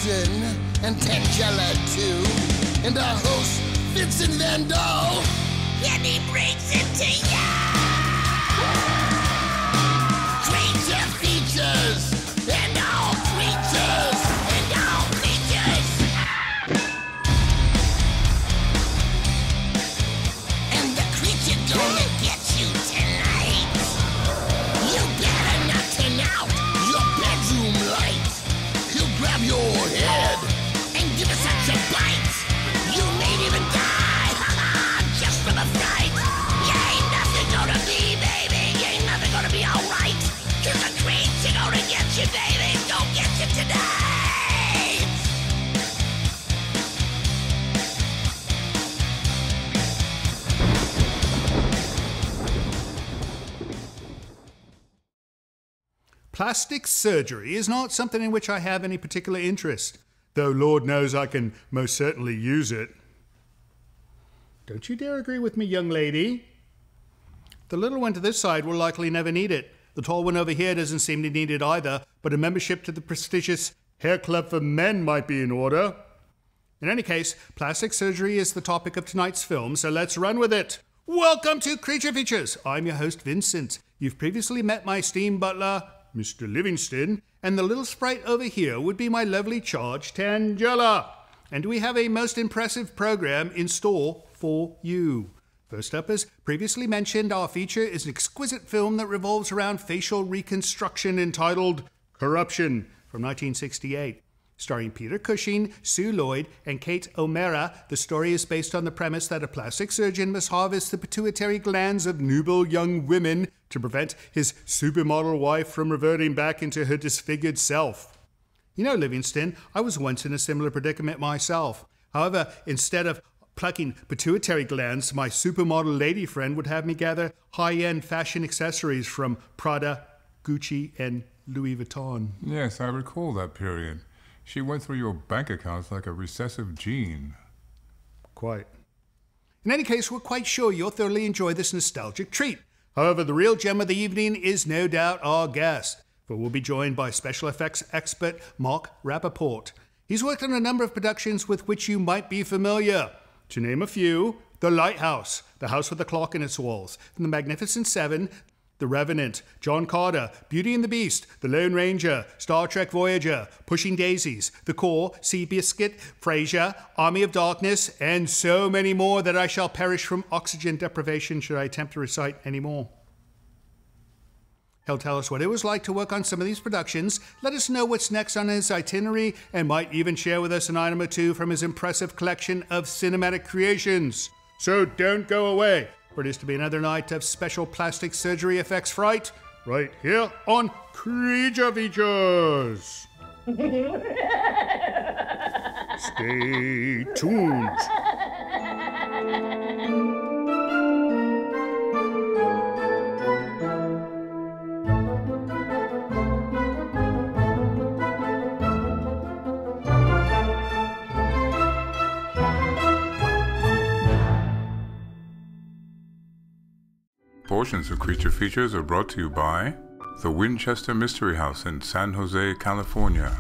Winston and Tangela too, and our host Vincent Van Dahl, and he brings it to you. Creature features and all creatures and all creatures, and the creature gonna get you tonight. You better not turn out your bedroom light. He'll grab your head and give it such a bite. You may even die, just from a fright. You ain't nothing gonna be, baby. You ain't nothing gonna be alright. 'Cause the creature gonna get you, baby. Gonna get you tonight. Plastic surgery is not something in which I have any particular interest, though Lord knows I can most certainly use it. Don't you dare agree with me, young lady. The little one to this side will likely never need it. The tall one over here doesn't seem to need it either, but a membership to the prestigious Hair Club for Men might be in order. In any case, plastic surgery is the topic of tonight's film, so let's run with it. Welcome to Creature Features. I'm your host, Vincent. You've previously met my esteemed butler, Mr. Livingston, and the little sprite over here would be my lovely charge, Tangela. And we have a most impressive program in store for you. First up, as previously mentioned, our feature is an exquisite film that revolves around facial reconstruction entitled Corruption from 1968. Starring Peter Cushing, Sue Lloyd, and Kate O'Mara, the story is based on the premise that a plastic surgeon must harvest the pituitary glands of nubile young women to prevent his supermodel wife from reverting back into her disfigured self. You know, Livingston, I was once in a similar predicament myself. However, instead of plucking pituitary glands, my supermodel lady friend would have me gather high-end fashion accessories from Prada, Gucci, and Louis Vuitton. Yes, I recall that period. She went through your bank accounts like a recessive gene. Quite. In any case, we're quite sure you'll thoroughly enjoy this nostalgic treat. However, the real gem of the evening is no doubt our guest, for we'll be joined by special effects expert Mark Rappaport. He's worked on a number of productions with which you might be familiar. To name a few, The Lighthouse, The House with the Clock in its Walls, The Magnificent Seven, The Revenant, John Carter, Beauty and the Beast, The Lone Ranger, Star Trek Voyager, Pushing Daisies, The Core, Seabiscuit, Frasier, Army of Darkness, and so many more that I shall perish from oxygen deprivation should I attempt to recite any more. He'll tell us what it was like to work on some of these productions, let us know what's next on his itinerary, and might even share with us an item or two from his impressive collection of cinematic creations. So don't go away, for it is to be another night of special plastic surgery effects fright, right here on Creature Features. Stay tuned. Portions of Creature Features are brought to you by the Winchester Mystery House in San Jose, California.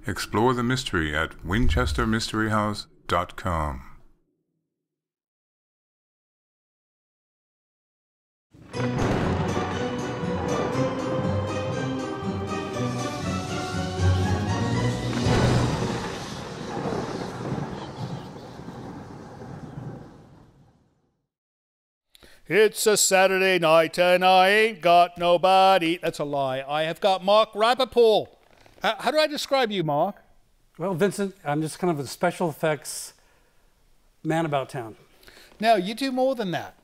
Explore the mystery at winchestermysteryhouse.com. It's a Saturday night and I ain't got nobody. That's a lie. I have got Mark Rappaport. How do I describe you, Mark? Well, Vincent, I'm just kind of a special effects man about town. No, you do more than that.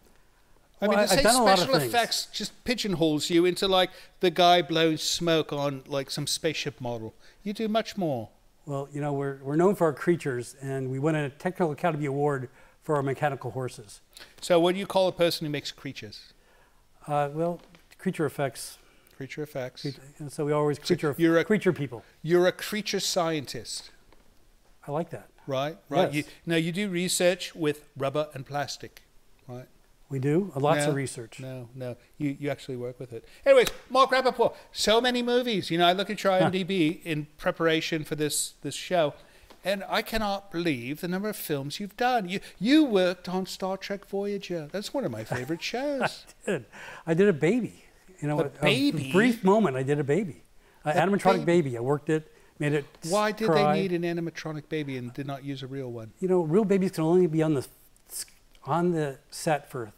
I mean, to say special effects just pigeonholes you into like the guy blowing smoke on like some spaceship model. You do much more. Well, you know, we're known for our creatures, and we won a Technical Academy Award for our mechanical horses. So what do you call a person who makes creatures? Well, creature effects. Creature effects. So we always creature people. You're a creature scientist. I like that. Right, right. Yes. You do research with rubber and plastic, right? We do lots No, of research. No. You actually work with it. Anyways, Mark Rappaport, so many movies. I look at your IMDb in preparation for this show, and I cannot believe the number of films you've done. You worked on Star Trek Voyager. That's one of my favorite shows. I did a baby. A baby? A brief moment, I did a baby. An animatronic baby. I worked it, made it Why did cry. they need an animatronic baby and did not use a real one? Real babies can only be on the set for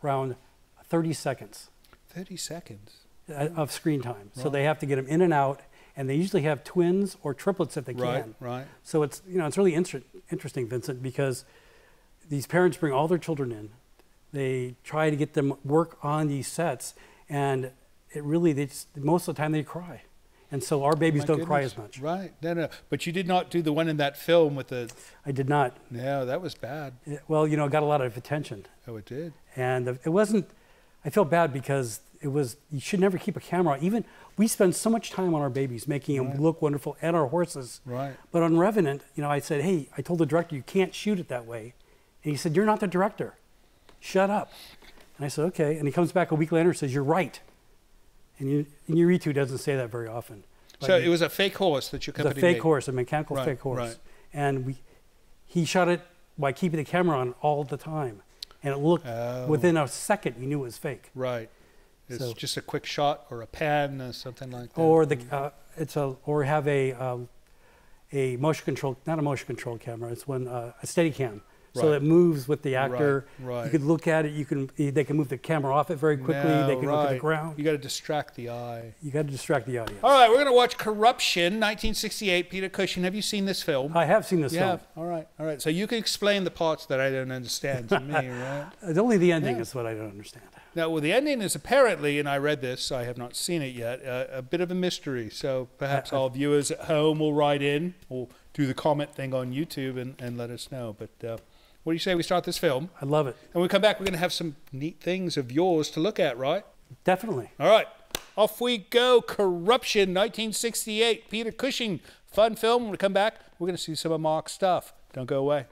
around 30 seconds 30 seconds. of screen time. So they have to get them in and out, and they usually have twins or triplets if they can. Right. So it's it's really interesting, Vincent, because these parents bring all their children in. They try to get them work on these sets, and it really most of the time they cry. And so our babies don't cry as much. Right. No. But you did not do the one in that film with the... I did not. No, that was bad. Well, it got a lot of attention. Oh, it did? And it wasn't... I felt bad because you should never keep a camera on. Even, we spend so much time on our babies, making them look wonderful, and our horses. Right. But on Revenant, I said, hey, I told the director, you can't shoot it that way. And he said, you're not the director. Shut up. And I said, okay. And he comes back a week later and says, you're right. And Inarritu doesn't say that very often. So it was a fake horse that your company made? It was a fake horse, a mechanical fake horse. Right. And he shot it by keeping the camera on all the time. And it looked, within a second, you knew it was fake. Right. It's just a quick shot or a pan or something like that. Or or have a motion control, not a motion control camera. It's a steady cam. So it moves with the actor. Right. You could look at it. They can move the camera off it very quickly. They can look at the ground. You got to distract the eye. You got to distract the audience. All right, we're going to watch Corruption, 1968. Peter Cushing. Have you seen this film? I have seen this film. All right. So you can explain the parts that I don't understand to me, right? Only the ending is what I don't understand. Now, the ending is apparently, and I read this, I have not seen it yet, a bit of a mystery. So perhaps our viewers at home will write in or do the comment thing on YouTube and let us know. But what do you say we start this film? I love it. And when we come back, we're going to have some neat things of yours to look at, right? Definitely. All right. Off we go. Corruption, 1968. Peter Cushing. Fun film. When we come back, we're going to see some of Mark's stuff. Don't go away.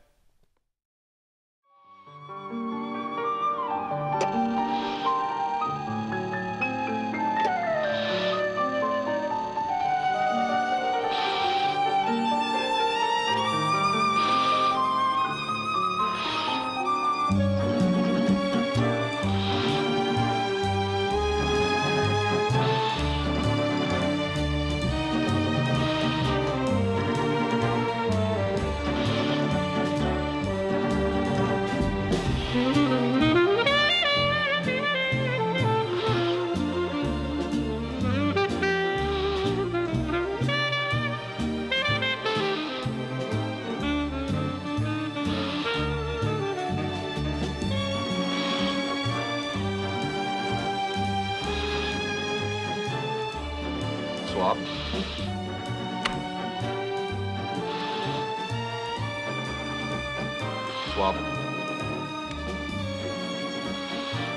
Swap. Swap.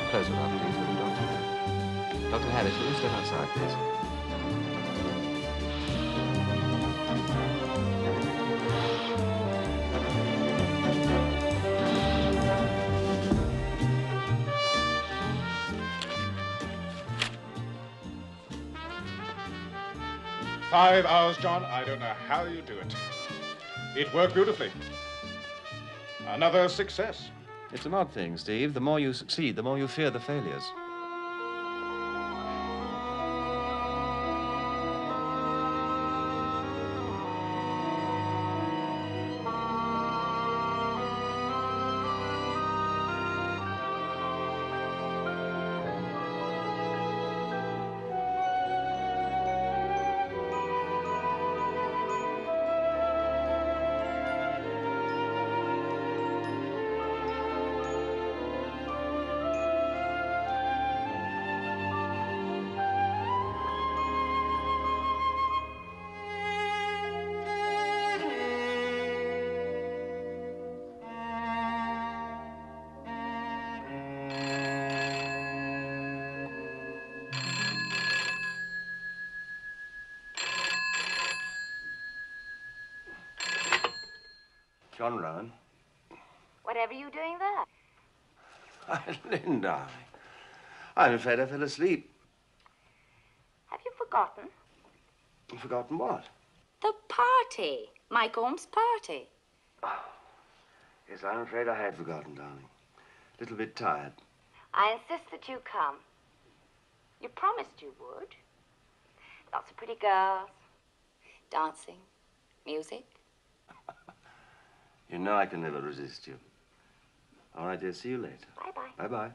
Close it up, please, will you, Doctor? Dr. Harris, will you step outside, please? "5 hours, John. I don't know how you do it. It worked beautifully. Another success. It's an odd thing, Steve. The more you succeed, the more you fear the failures. John Rowan. Whatever you doing there? Lynn, darling. I'm afraid I fell asleep. Have you forgotten? Forgotten what? The party. Mike Orm's party. Yes, I'm afraid I had forgotten, darling. A little bit tired. I insist that you come. You promised you would. Lots of pretty girls. Dancing. Music. You know I can never resist you. All right, dear. See you later. Bye-bye. Bye-bye.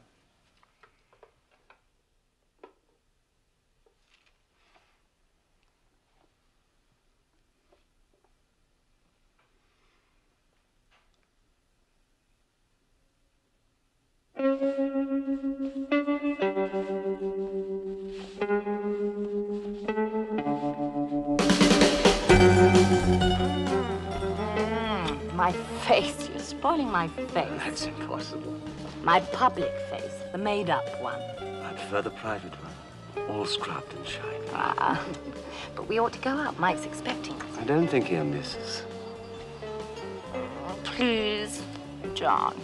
My face. You're spoiling my face. That's impossible. My public face. The made-up one. I prefer the private one. All scrubbed and shiny. But we ought to go out. Mike's expecting us. I don't think he'll miss us. Please, John.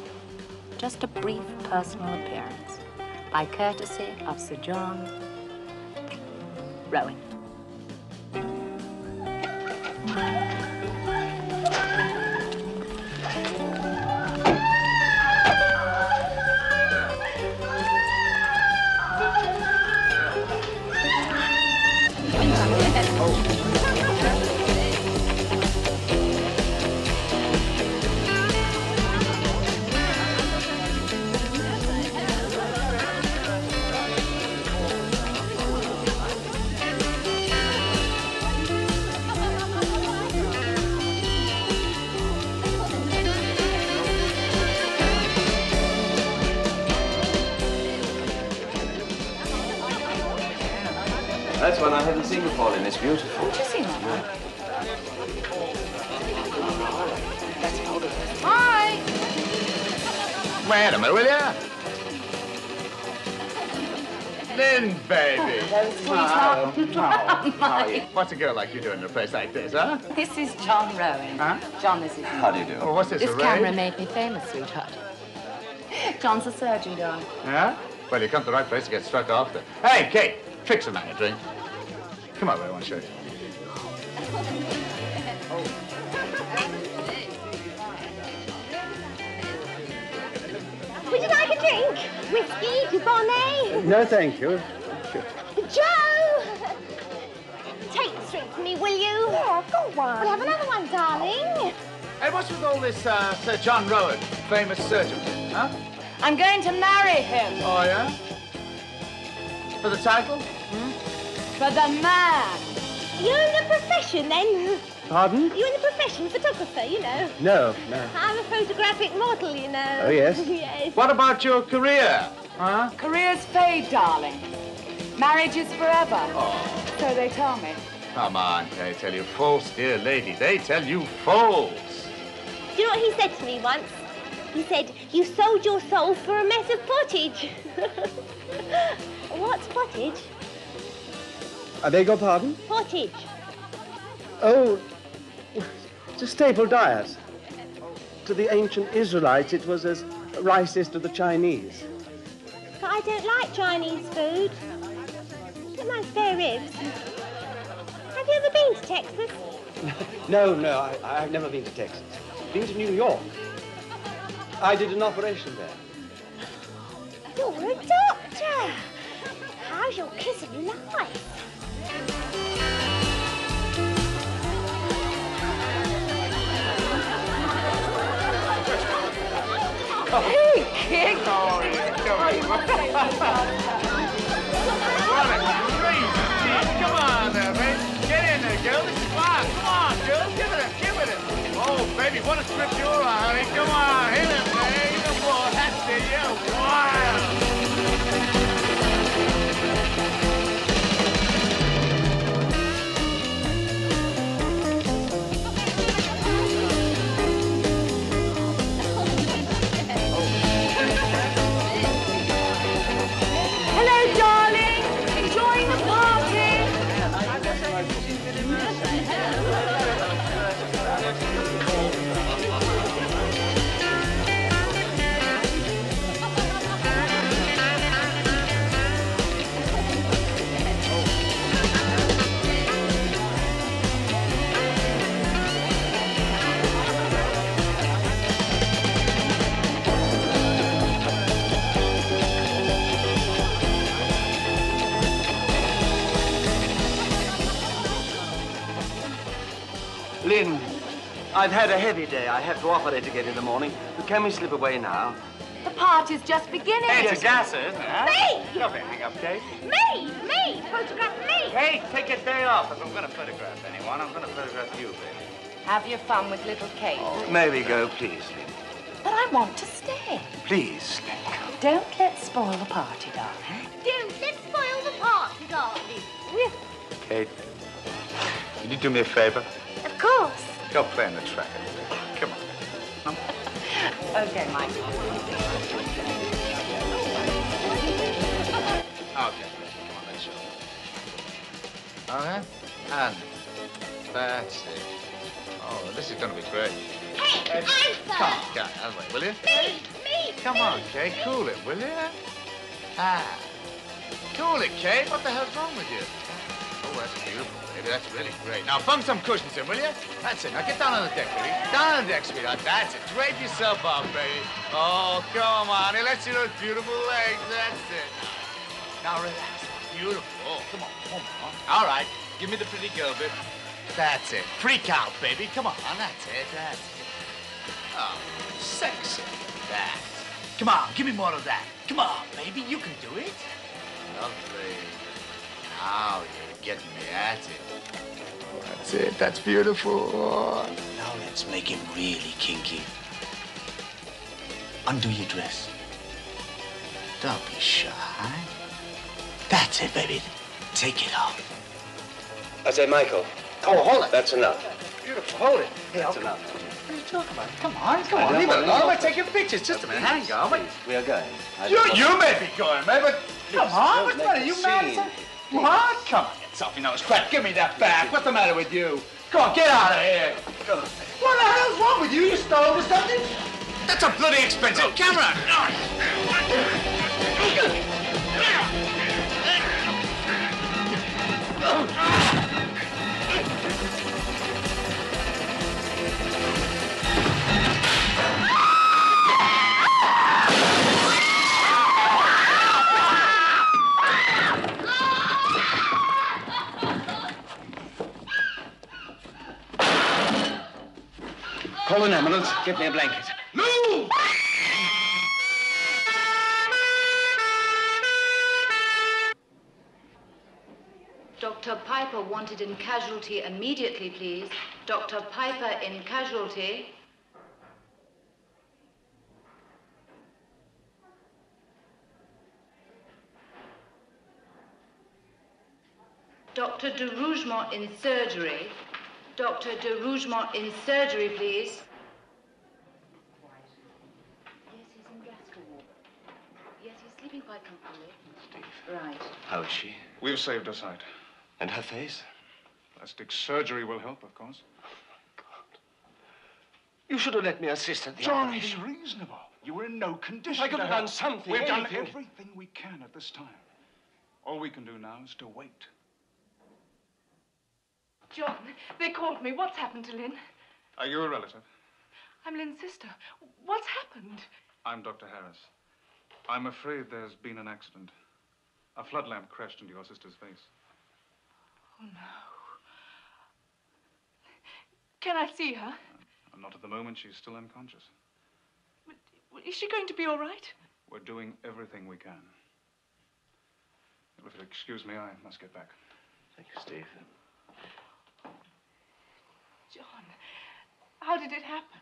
Just a brief personal appearance. By courtesy of Sir John Rowan. That's one I haven't seen before, and it's beautiful. Haven't you seen that one? Hi! Wait a minute, will ya? Lynn, baby. Hello, sweetheart. How are you? What's a girl like you doing in a place like this, huh? This is John Rowan. Huh? John, this is How do you do? Oh, what's this, This a camera raid? made me famous, sweetheart. John's a surgeon, darling. Yeah? Well, you come to the right place to get struck off there. Hey, Kate, fix a man a drink. Come on, I want to show you. Would you like a drink? Whiskey, Dubonnet? No, thank you. Joe! Take the drink for me, will you? Yeah, go on. We'll have another one, darling. Hey, what's with all this Sir John Rowan, famous surgeon, huh? I'm going to marry him. Oh, yeah? For the title? For the man. You're in the profession, then? Pardon? You're in the profession, photographer, you know. No. I'm a photographic model, you know. Oh, yes? Yes. What about your career? Huh? Careers fade, darling. Marriage is forever. Oh. So they tell me. Come on, they tell you false, dear lady. They tell you false. Do you know what he said to me once? He said, you sold your soul for a mess of pottage. What's pottage? I beg your pardon? Pottage. Oh, it's a staple diet. To the ancient Israelites, it was as rice is to the Chinese. But I don't like Chinese food. I don't mind spare ribs. Have you ever been to Texas? No, I've never been to Texas. Been to New York. I did an operation there. You're a doctor. How's your kiss of life? Hey, kid. Oh, what a crazy kid. Come on there, baby. Get in there, girl. This is fun. Come on, girl. Give it. Oh, baby, what a script you're on, honey. Come on. Hit it, baby. The ball. That's it. You're wild. Hello, darling. Enjoying the party? I've had a heavy day. I have to operate again in the morning. Can we slip away now? The party's just beginning. Hey, it's a gasser, isn't it? Huh? Me! Don't hang up, Kate. Me! Photograph me! Hey, take a day off. If I'm going to photograph anyone, I'm going to photograph you, baby. Have your fun with little Kate. May we go, please? But I want to stay. Please. Don't let's spoil the party, darling. Don't let's spoil the party, darling. Kate, can you do me a favor? Of course. Go play in the track. Come on. Okay, Mike. Okay, come on, let's show. Okay, and that's it. Oh, this is going to be great. Hey, I'm Come on, get out of the way, will you? Me! Come on, Kate, cool it, will you? Ah, cool it, Kate. What the hell's wrong with you? Oh, that's beautiful, baby. That's really great. Now, bung some cushions in, will you? That's it. Now, get down on the deck, baby. Down on the deck, sweetheart. That's it. Drape yourself out, baby. Oh, come on. Hey, let's see those beautiful legs. That's it. Now, relax. Beautiful. Oh, come on. Come on. All right. Give me the pretty girl bit. That's it. Freak out, baby. Come on. That's it. That's it. Oh, sexy. That. Come on. Give me more of that. Come on, baby. You can do it. Lovely. Now you're getting me at it. Oh, that's it. That's beautiful. Oh. Now let's make him really kinky. Undo your dress. Don't be shy. That's it, baby. Take it off. I say, Michael. Oh, hold it. That's enough. Beautiful. Hold it. Hey, That's enough. What are you talking about? Come on, come on. Leave it alone. We're taking pictures. Just a minute. Hang on. Wait. We are going. You may be going, man, but come on. don't What's the make matter? a You mad? scene. What? Come on, get selfie nose crap. Give me that back. What's the matter with you? Come on, get out of here. What the hell's wrong with you? You stole or something? That's a bloody expensive camera. Call an ambulance. Get me a blanket. Move! Dr. Piper wanted in casualty immediately, please. Dr. Piper in casualty. Dr. de Rougemont in surgery. Dr. de Rougemont in surgery, please. Yes, he's in gastro ward. Yes, he's sleeping quite comfortably. Steve. Right. How is she? We've saved her sight. And her face? Plastic surgery will help, of course. You should have let me assist at the John, operation. be reasonable. You were in no condition I could to have help. done something, We've done anything. everything we can at this time. All we can do now is to wait. John, they called me. What's happened to Lynn? Are you a relative? I'm Lynn's sister. What's happened? I'm Dr. Harris. I'm afraid there's been an accident. A flood lamp crashed into your sister's face. Oh, no. Can I see her? Not at the moment. She's still unconscious. Is she going to be all right? We're doing everything we can. If you'll excuse me, I must get back. Thank you, Steve. John, how did it happen?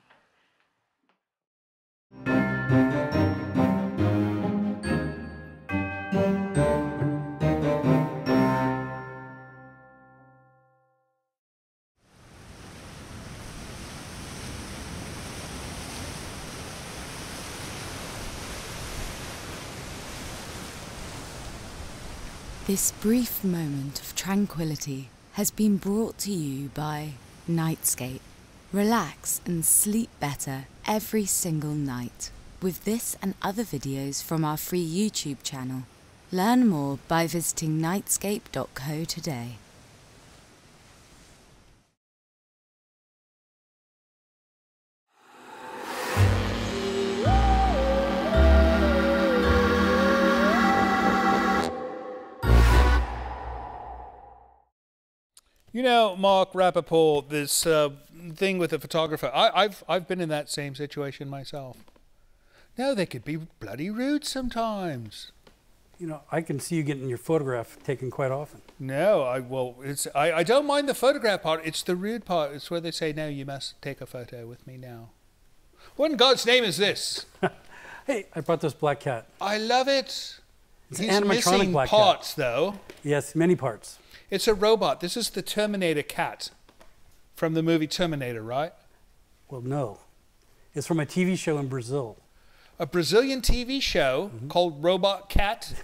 This brief moment of tranquility has been brought to you by Nightscape. Relax and sleep better every single night with this and other videos from our free YouTube channel. Learn more by visiting nightscape.co today. You know, Mark Rappaport, this thing with a photographer. I've been in that same situation myself. No, they could be bloody rude sometimes. You know, I can see you getting your photograph taken quite often. No, I don't mind the photograph part. It's the rude part. It's where they say, no, you must take a photo with me now. What in God's name is this? Hey, I brought this black cat. I love it. It's He's an animatronic missing black parts, cat. though. Yes, many parts. It's a robot. This is the Terminator cat from the movie Terminator, right? Well, no. It's from a TV show in Brazil. A Brazilian TV show called Robot Cat.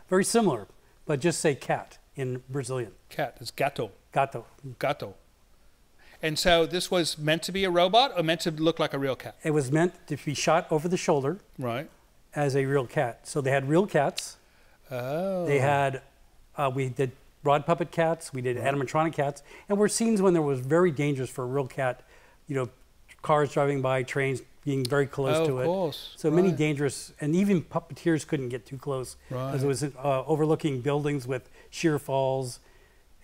Very similar, but just say cat in Brazilian. Cat. It's gato. Gato. Gato. And so this was meant to be a robot or meant to look like a real cat? It was meant to be shot over the shoulder. Right. As a real cat. So they had real cats. Oh. They had, we did rod puppet cats, we did animatronic cats, and were scenes when there was very dangerous for a real cat, you know, cars driving by, trains being very close to it. Of course. So many dangerous, and even puppeteers couldn't get too close. Right. As it was overlooking buildings with sheer falls.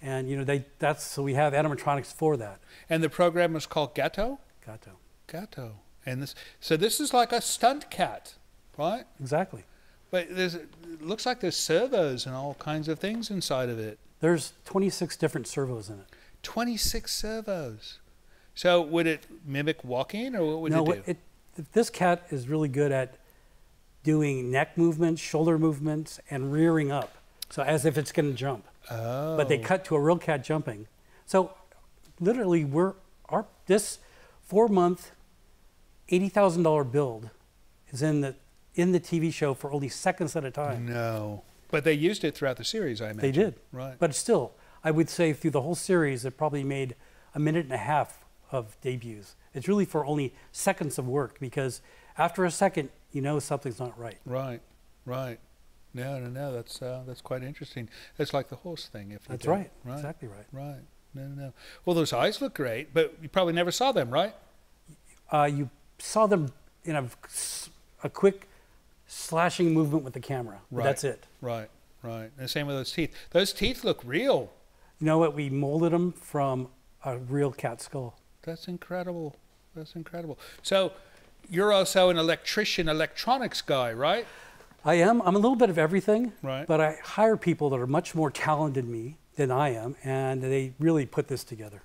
And, you know, so we have animatronics for that. And the program was called Gato? Gato. Gato. And so this is like a stunt cat, right? Exactly. But it looks like there's servos and all kinds of things inside of it. There's 26 different servos in it. 26 servos. So would it mimic walking, or what would it do? This cat is really good at doing neck movements, shoulder movements, and rearing up. So as if it's going to jump. Oh. But they cut to a real cat jumping. So literally this 4-month, $80,000 build is in the TV show for only seconds at a time. No. But they used it throughout the series, I imagine. They did. Right. But still, I would say through the whole series, it probably made a minute and a half of debuts. It's really for only seconds of work, because after a second, you know something's not right. Right. Right. No. That's quite interesting. It's like the horse thing. That's right. Exactly right. Right. No. Well, those eyes look great, but you probably never saw them, right? You saw them in a quick slashing movement with the camera. Right. That's it. Right. And the same with those teeth. Those teeth look real. You know what? We molded them from a real cat skull. That's incredible. So you're also an electronics guy, right? I am. I'm a little bit of everything. Right. But I hire people that are much more talented than I am, and they really put this together.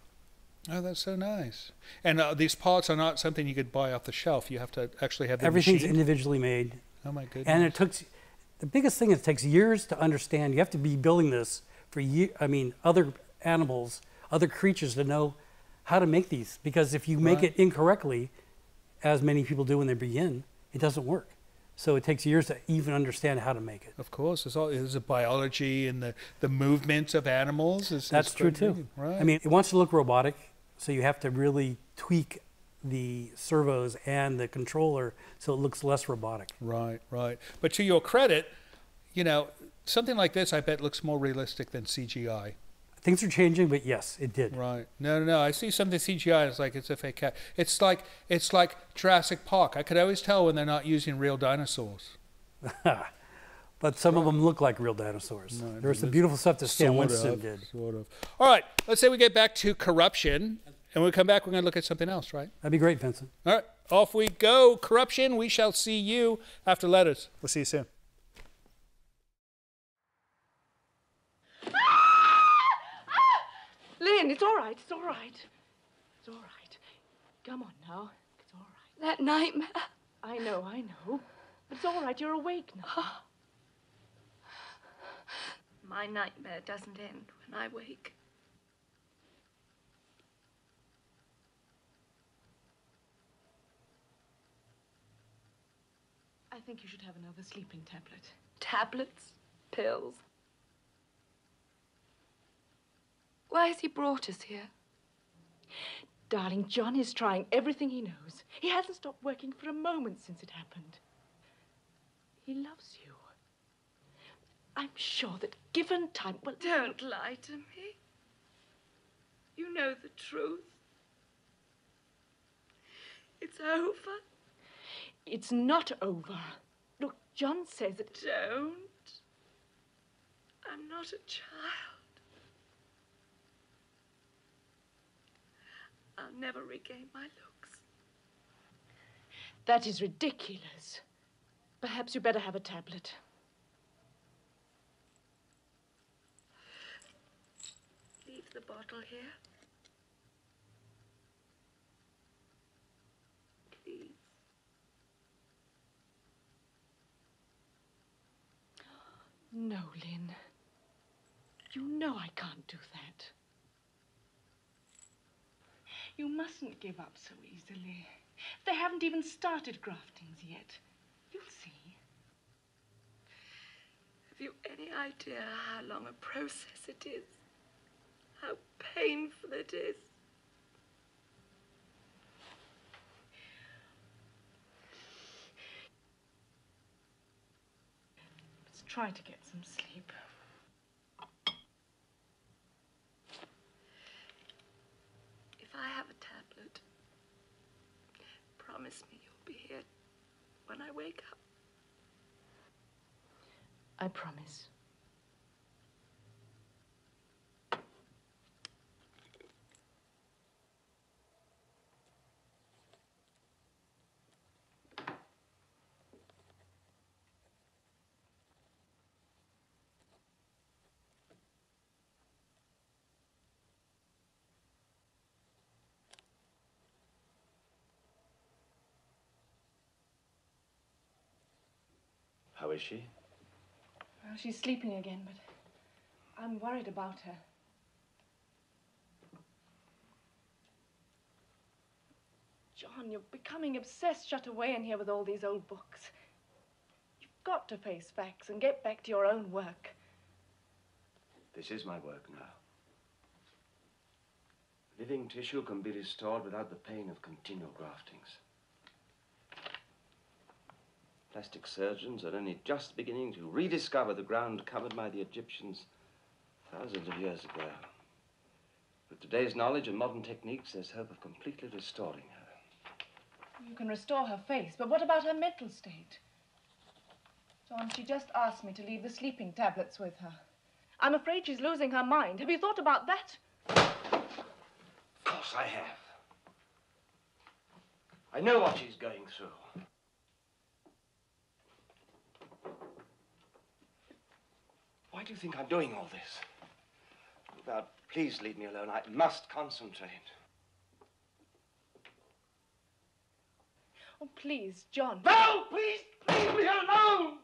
Oh, that's so nice. And these parts are not something you could buy off the shelf. You have to actually have them Everything's machined? individually made. Oh, my goodness. And the biggest thing is it takes years to understand. You have to be building this for other animals, other creatures to know how to make these. Because if you make it incorrectly, as many people do when they begin, it doesn't work. So it takes years to even understand how to make it. Of course, there's a biology and the movements of animals. That's true too. Right. I mean, it wants to look robotic, so you have to really tweak the servos and the controller so it looks less robotic. Right. But to your credit, you know, something like this, I bet, looks more realistic than CGI. Things are changing, but yes, it did. Right. No. I see something CGI, it's like it's a fake cat. It's like Jurassic Park. I could always tell when they're not using real dinosaurs. But some of them look like real dinosaurs. No, There's some beautiful stuff that Stan Winston did. Sort of. All right. Let's say we get back to corruption, and when we come back, we're going to look at something else, right? That'd be great, Vincent. All right. Off we go. Corruption. We shall see you after letters. We'll see you soon. Lynn, it's all right. It's all right. It's all right. Come on now. It's all right. That nightmare. I know. But it's all right. You're awake now. My nightmare doesn't end when I wake. I think you should have another sleeping tablet. Tablets? Pills? Why has he brought us here? Darling, John is trying everything he knows. He hasn't stopped working for a moment since it happened. He loves you. I'm sure that given time... Well, don't lie to me. You know the truth. It's over. It's not over. Look, John says that... Don't. I'm not a child. I'll never regain my looks. That is ridiculous. Perhaps you better have a tablet. Leave the bottle here. Please. No, Lynn. You know I can't do that. You mustn't give up so easily. They haven't even started graftings yet. You'll see. Have you any idea how long a process it is? How painful it is? Let's try to get some sleep. If I have a tablet, promise me you'll be here when I wake up. I promise. How is she? Well, she's sleeping again, but I'm worried about her. John, you're becoming obsessed, shut away in here with all these old books. You've got to face facts and get back to your own work. This is my work now. Living tissue can be restored without the pain of continual graftings. Plastic surgeons are only just beginning to rediscover the ground covered by the Egyptians thousands of years ago. With today's knowledge and modern techniques, there's hope of completely restoring her. You can restore her face, but what about her mental state? John, she just asked me to leave the sleeping tablets with her. I'm afraid she's losing her mind. Have you thought about that? Of course I have. I know what she's going through. Why do you think I'm doing all this? Now, please leave me alone. I must concentrate. Oh, please, John. No, please, leave me alone!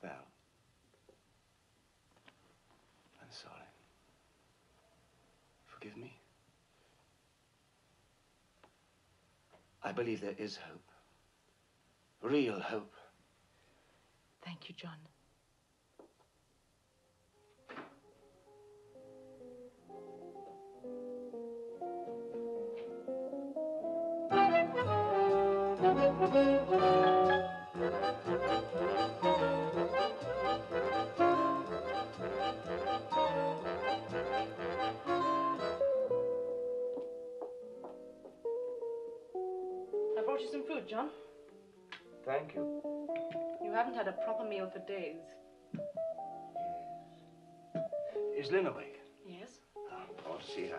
Val. I'm sorry. Forgive me. I believe there is hope. Real hope. Thank you, John. I brought you some food, John. Thank you. You haven't had a proper meal for days. Is Lynn awake? Yes? I want to see her.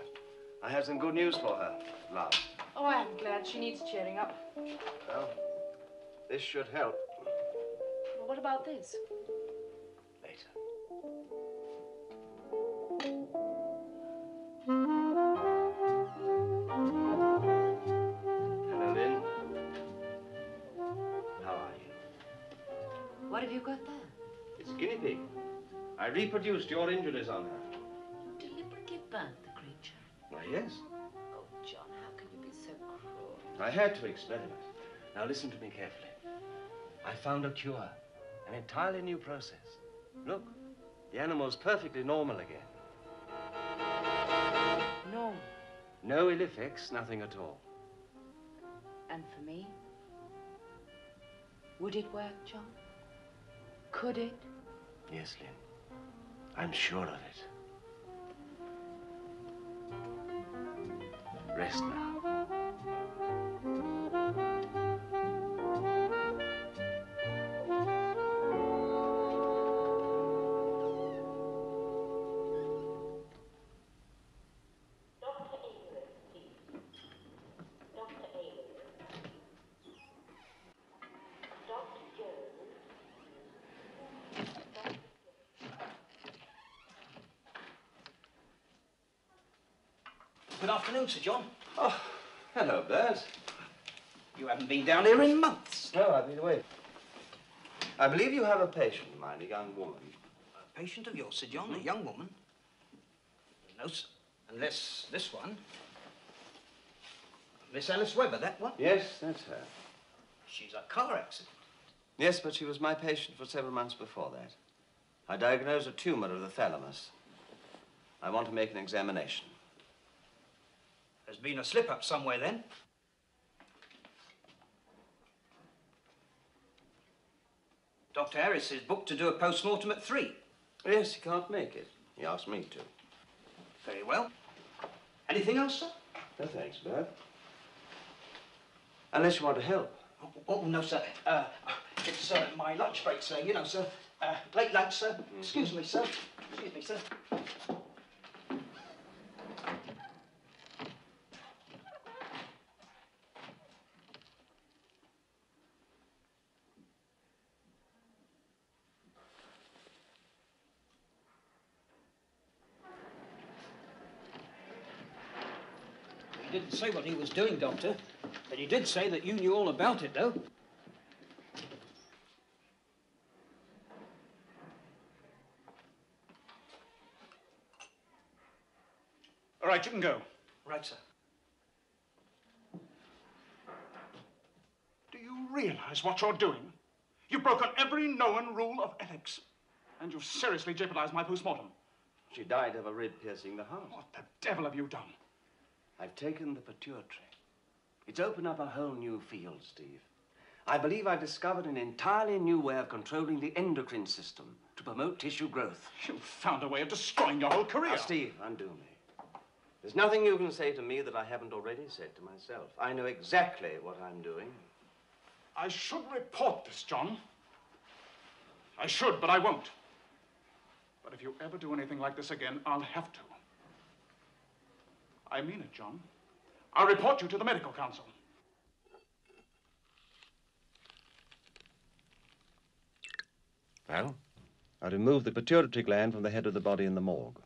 I have some good news for her, love. Oh, I'm glad. She needs cheering up. Well, this should help. Well, what about this? Later. Hello, Lynn. How are you? What have you got there? It's a guinea pig. I reproduced your injuries on her. You deliberately burnt the creature. Why, yes. Oh, John, how can you be so cruel? I had to experiment. Now listen to me carefully. I found a cure, an entirely new process. Look, the animal's perfectly normal again. No. No ill effects, nothing at all. And for me? Would it work, John? Could it? Yes, Lynn. I'm sure of it. Rest now. Good afternoon, Sir John. Oh, hello, Bert. You haven't been down here in months. No, I've been away. I believe you have a patient of mine, a young woman. A patient of yours, Sir John, a young woman? No, sir. Unless this one. Miss Alice Webber, that one? Yes, that's her. She's a car accident. Yes, but she was my patient for several months before that. I diagnosed a tumor of the thalamus. I want to make an examination. There's been a slip-up somewhere, then. Dr. Harris is booked to do a post-mortem at 3. Yes, he can't make it. He asked me to. Very well. Anything else, sir? No, thanks, Bert. Unless you want to help. Oh, no, sir. It's my lunch break, sir. You know, sir. Late lunch, sir. Excuse me, sir. Excuse me, sir. He didn't say what he was doing, Doctor. But he did say that you knew all about it, though. All right, you can go. Right, sir. Do you realize what you're doing? You've broken every known rule of ethics. And you've seriously jeopardized my post-mortem. She died of a rib piercing the heart. What the devil have you done? I've taken the pituitary. It's opened up a whole new field, Steve. I believe I've discovered an entirely new way of controlling the endocrine system to promote tissue growth. You've found a way of destroying your whole career. Now, Steve, undo me. There's nothing you can say to me that I haven't already said to myself. I know exactly what I'm doing. I should report this, John. I should, but I won't. But if you ever do anything like this again, I'll have to. I mean it, John. I'll report you to the medical council. Well, I removed the pituitary gland from the head of the body in the morgue.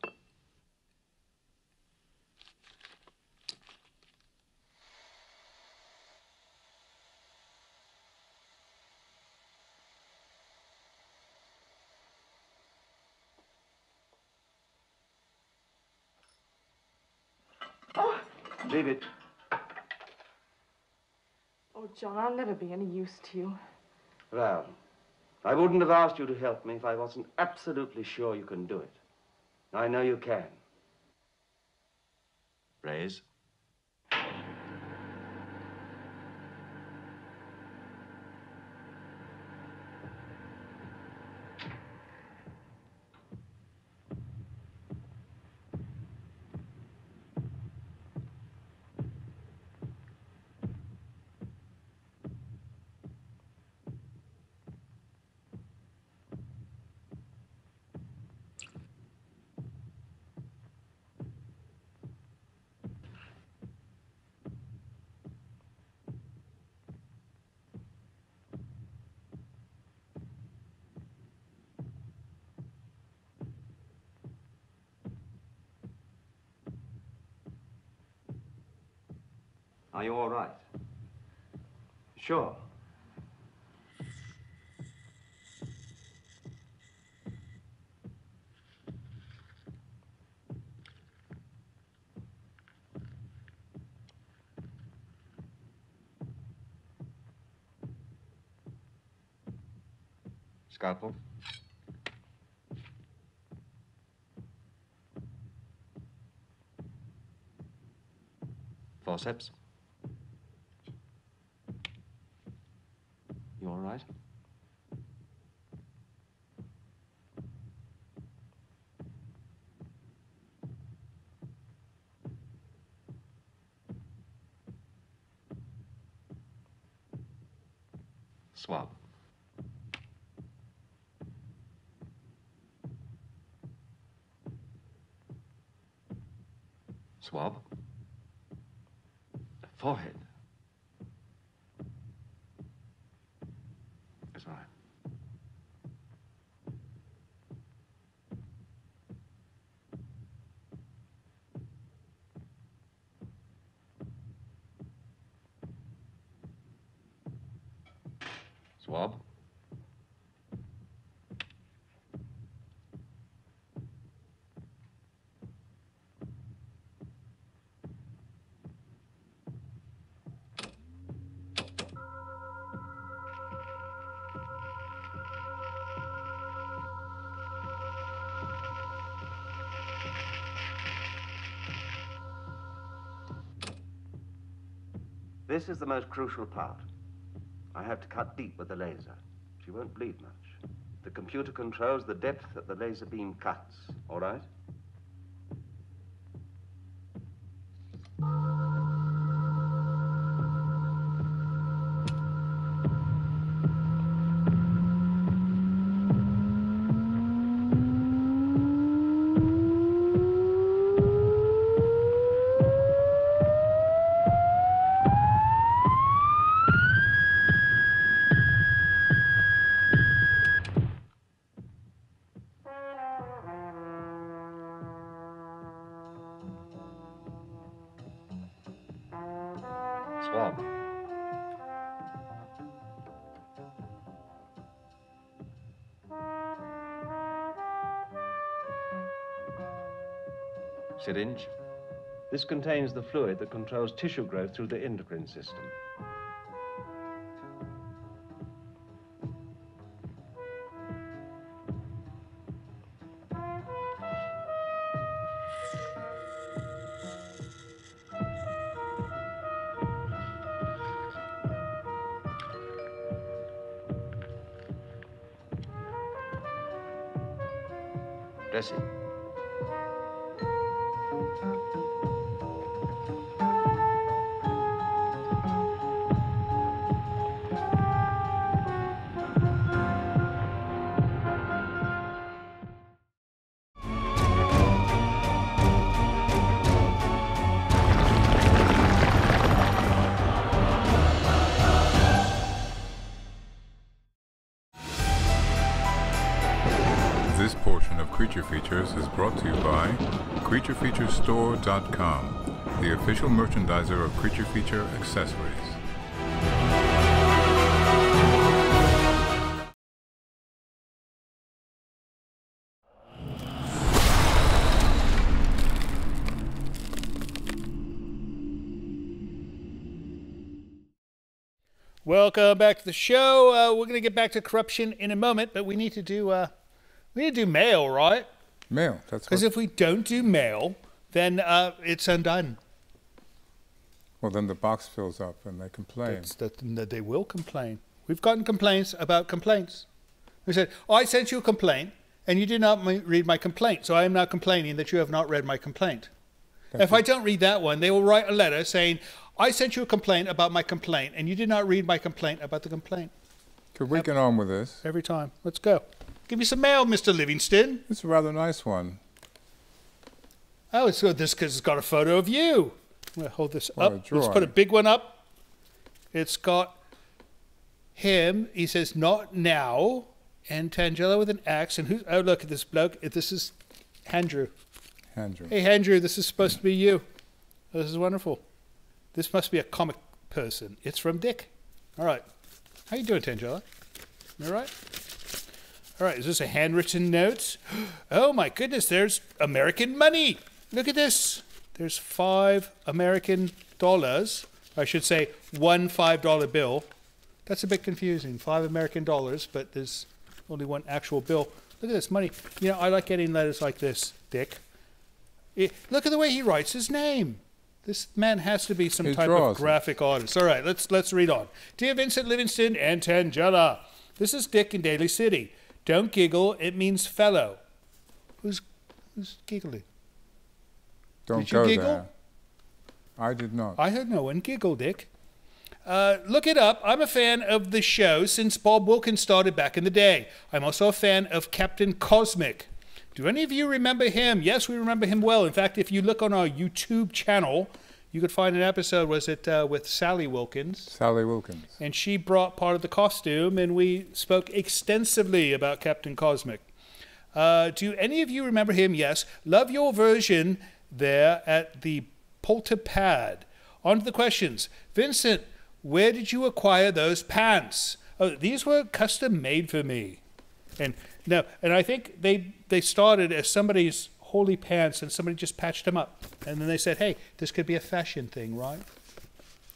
Leave it. Oh, John, I'll never be any use to you. Well, I wouldn't have asked you to help me if I wasn't absolutely sure you can do it. I know you can. Raise. Are you all right? Sure. Scalpel. Forceps. You all right? Swab. Swab. Forehead. That's right. Swab. This is the most crucial part. I have to cut deep with the laser. She won't bleed much. The computer controls the depth that the laser beam cuts, all right? Swab. Syringe. This contains the fluid that controls tissue growth through the endocrine system. Dressing. This portion of Creature Features is brought to you by CreatureFeatureStore.com, the official merchandiser of Creature Feature accessories. Welcome back to the show. We're going to get back to corruption in a moment, but we need to do mail, right? Mail. That's because if we don't do mail, then it's undone. Well, then the box fills up and they complain. They will complain. We've gotten complaints about complaints. We said, I sent you a complaint, and you did not read my complaint, so I am now complaining that you have not read my complaint. If I don't read that one, they will write a letter saying, I sent you a complaint about my complaint, and you did not read my complaint about the complaint. Could we get on with this? Every time. Let's go. Give me some mail, Mr. Livingston. It's a rather nice one. Oh, it's good. This because it's got a photo of you. I'm going to hold this Well, up. Let's put a big one up. It's got him. He says, not now. And Tangela with an axe. And who's... Oh, look at this bloke. This is Andrew. Andrew. Hey, Andrew, this is supposed to be you. Oh, this is wonderful. This must be a comic person. It's from Dick. All right. How you doing, Tangela? You all right? All right, is this a handwritten note? Oh, my goodness, there's American money. Look at this. There's $5 American. I should say one $5 bill. That's a bit confusing. $5 American, but there's only one actual bill. Look at this money. You know, I like getting letters like this, Dick. Look at the way he writes his name. This man has to be some type of graphic artist. All right, let's read on. Dear Vincent Livingston and Tangela, this is Dick in Daly City. Don't giggle, it means fellow. Who's giggling? Don't Did you go giggle? there. I did not. I heard no one giggle, Dick. Look it up. I'm a fan of the show since Bob Wilkins started back in the day. I'm also a fan of Captain Cosmic. Do any of you remember him? Yes, we remember him well. In fact, if you look on our YouTube channel, you could find an episode, was it with Sally Wilkins? Sally Wilkins. And she brought part of the costume, and we spoke extensively about Captain Cosmic. Do any of you remember him? Yes. Love your version there at the Polter Pad. On to the questions. Vincent, where did you acquire those pants? Oh, these were custom made for me. And I think they started as somebody's holy pants, and somebody just patched them up. And then they said, hey, this could be a fashion thing, right?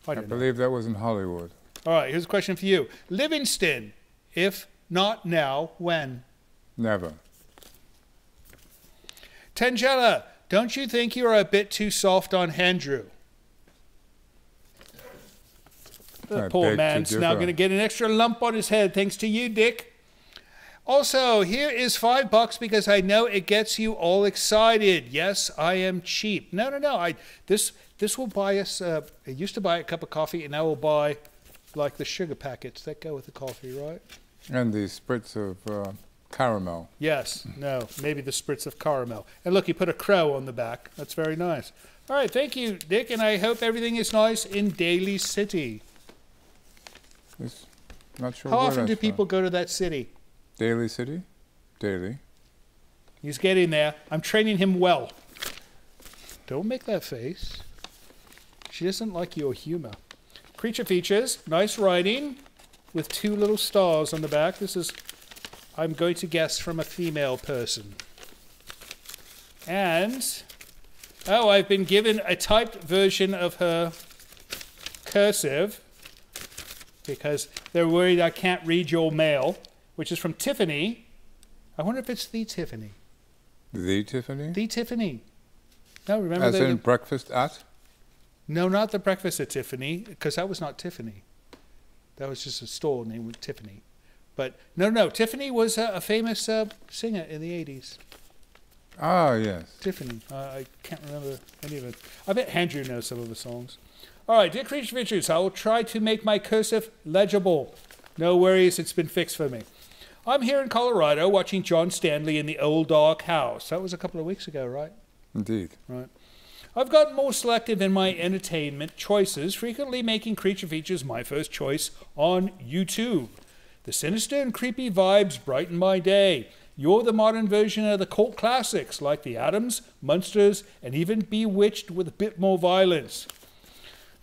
I believe that was in Hollywood. All right, here's a question for you. Livingston, if not now, when? Never. Tangella, don't you think you are a bit too soft on Andrew? The poor man's now going to get an extra lump on his head thanks to you, Dick. Also, here is $5 because I know it gets you all excited. Yes, I am cheap. No. This will buy us. I used to buy a cup of coffee, and now we'll buy like the sugar packets that go with the coffee, right? And the spritz of caramel. Yes. No. Maybe the spritz of caramel. And look, he put a crow on the back. That's very nice. All right. Thank you, Dick, and I hope everything is nice in Daly City. Not sure. How often do people go to that city? Daly City? Daily. He's getting there. I'm training him well. Don't make that face. She doesn't like your humor. Creature features. Nice writing with 2 little stars on the back. This is, I'm going to guess, from a female person. And, oh, I've been given a typed version of her cursive because they're worried I can't read your mail, which is from Tiffany. I wonder if it's the Tiffany. The Tiffany? The Tiffany. No, remember as in breakfast at? No, not the breakfast at Tiffany, because that was not Tiffany. That was just a store named Tiffany. But no, Tiffany was a famous singer in the 80s. Ah, yes. Tiffany. I can't remember any of it. I bet Andrew knows some of the songs. All right, dear Creature Features, I will try to make my cursive legible. No worries, it's been fixed for me. I'm here in Colorado watching John Stanley in the Old Dark House. That was a couple of weeks ago, right? Indeed. Right. I've gotten more selective in my entertainment choices, frequently making Creature Features my first choice on YouTube. The sinister and creepy vibes brighten my day. You're the modern version of the cult classics like The Addams, Munsters, and even Bewitched with a bit more violence.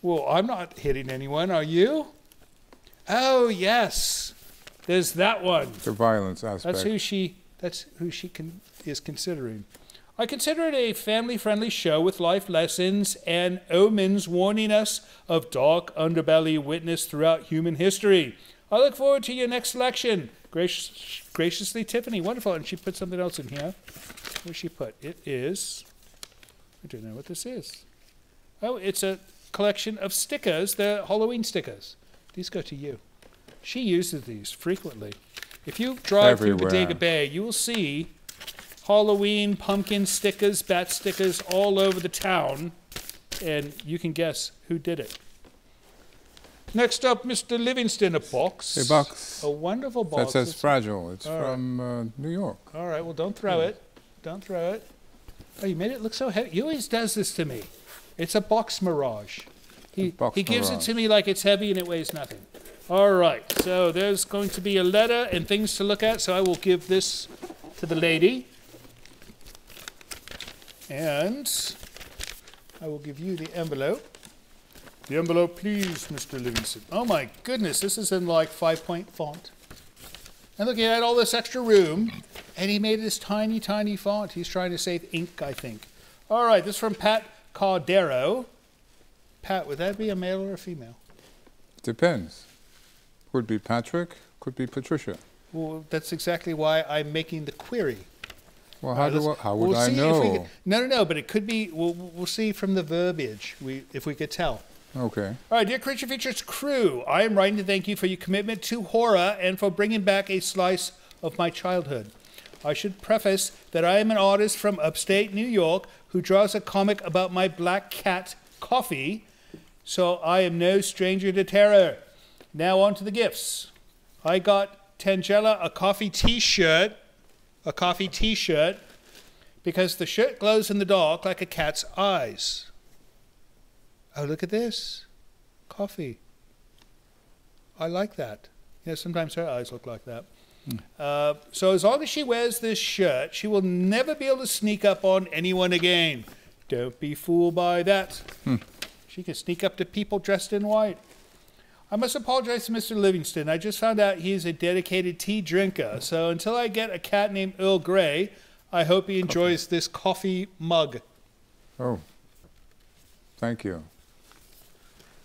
Well, I'm not hitting anyone, are you? Oh, yes. There's that one. The violence aspect. That's who she is considering. I consider it a family-friendly show with life lessons and omens warning us of dark underbelly witnessed throughout human history. I look forward to your next selection. Graciously, Tiffany. Wonderful. And she put something else in here. What did she put? It is... I don't know what this is. Oh, it's a collection of stickers. They're Halloween stickers. These go to you. She uses these frequently. If you drive through Bodega Bay, you will see Halloween pumpkin stickers, bat stickers all over the town, and you can guess who did it. Next up, Mr. Livingston, a box. A box. A wonderful box. That says fragile. It's from New York. All right, well, don't throw it. Don't throw it. Oh, you made it look so heavy. He always does this to me. It's a box mirage. He gives it to me like it's heavy and it weighs nothing. All right, so there's going to be a letter and things to look at, so I will give this to the lady. And I will give you the envelope. The envelope, please, Mr. Livingston. Oh, my goodness, this is in like 5-point font. And look, he had all this extra room, and he made this tiny, tiny font. He's trying to save ink, I think. All right, this is from Pat Cardero. Pat, would that be a male or a female? Depends. Could be Patrick, could be Patricia. Well, that's exactly why I'm making the query. Well, how would I know? No, but it could be, we'll see from the verbiage, if we could tell. Okay. All right, dear Creature Features crew, I am writing to thank you for your commitment to horror and for bringing back a slice of my childhood. I should preface that I am an artist from upstate New York who draws a comic about my black cat, Coffee. so I am no stranger to terror. Now on to the gifts. I got Tangela a coffee t-shirt, because the shirt glows in the dark like a cat's eyes. Oh, look at this. Coffee. I like that. You know, sometimes her eyes look like that. So as long as she wears this shirt, she will never be able to sneak up on anyone again. Don't be fooled by that. She can sneak up to people dressed in white. I must apologize to Mr. Livingston. I just found out he is a dedicated tea drinker. So until I get a cat named Earl Grey, I hope he enjoys this coffee mug. Oh, thank you.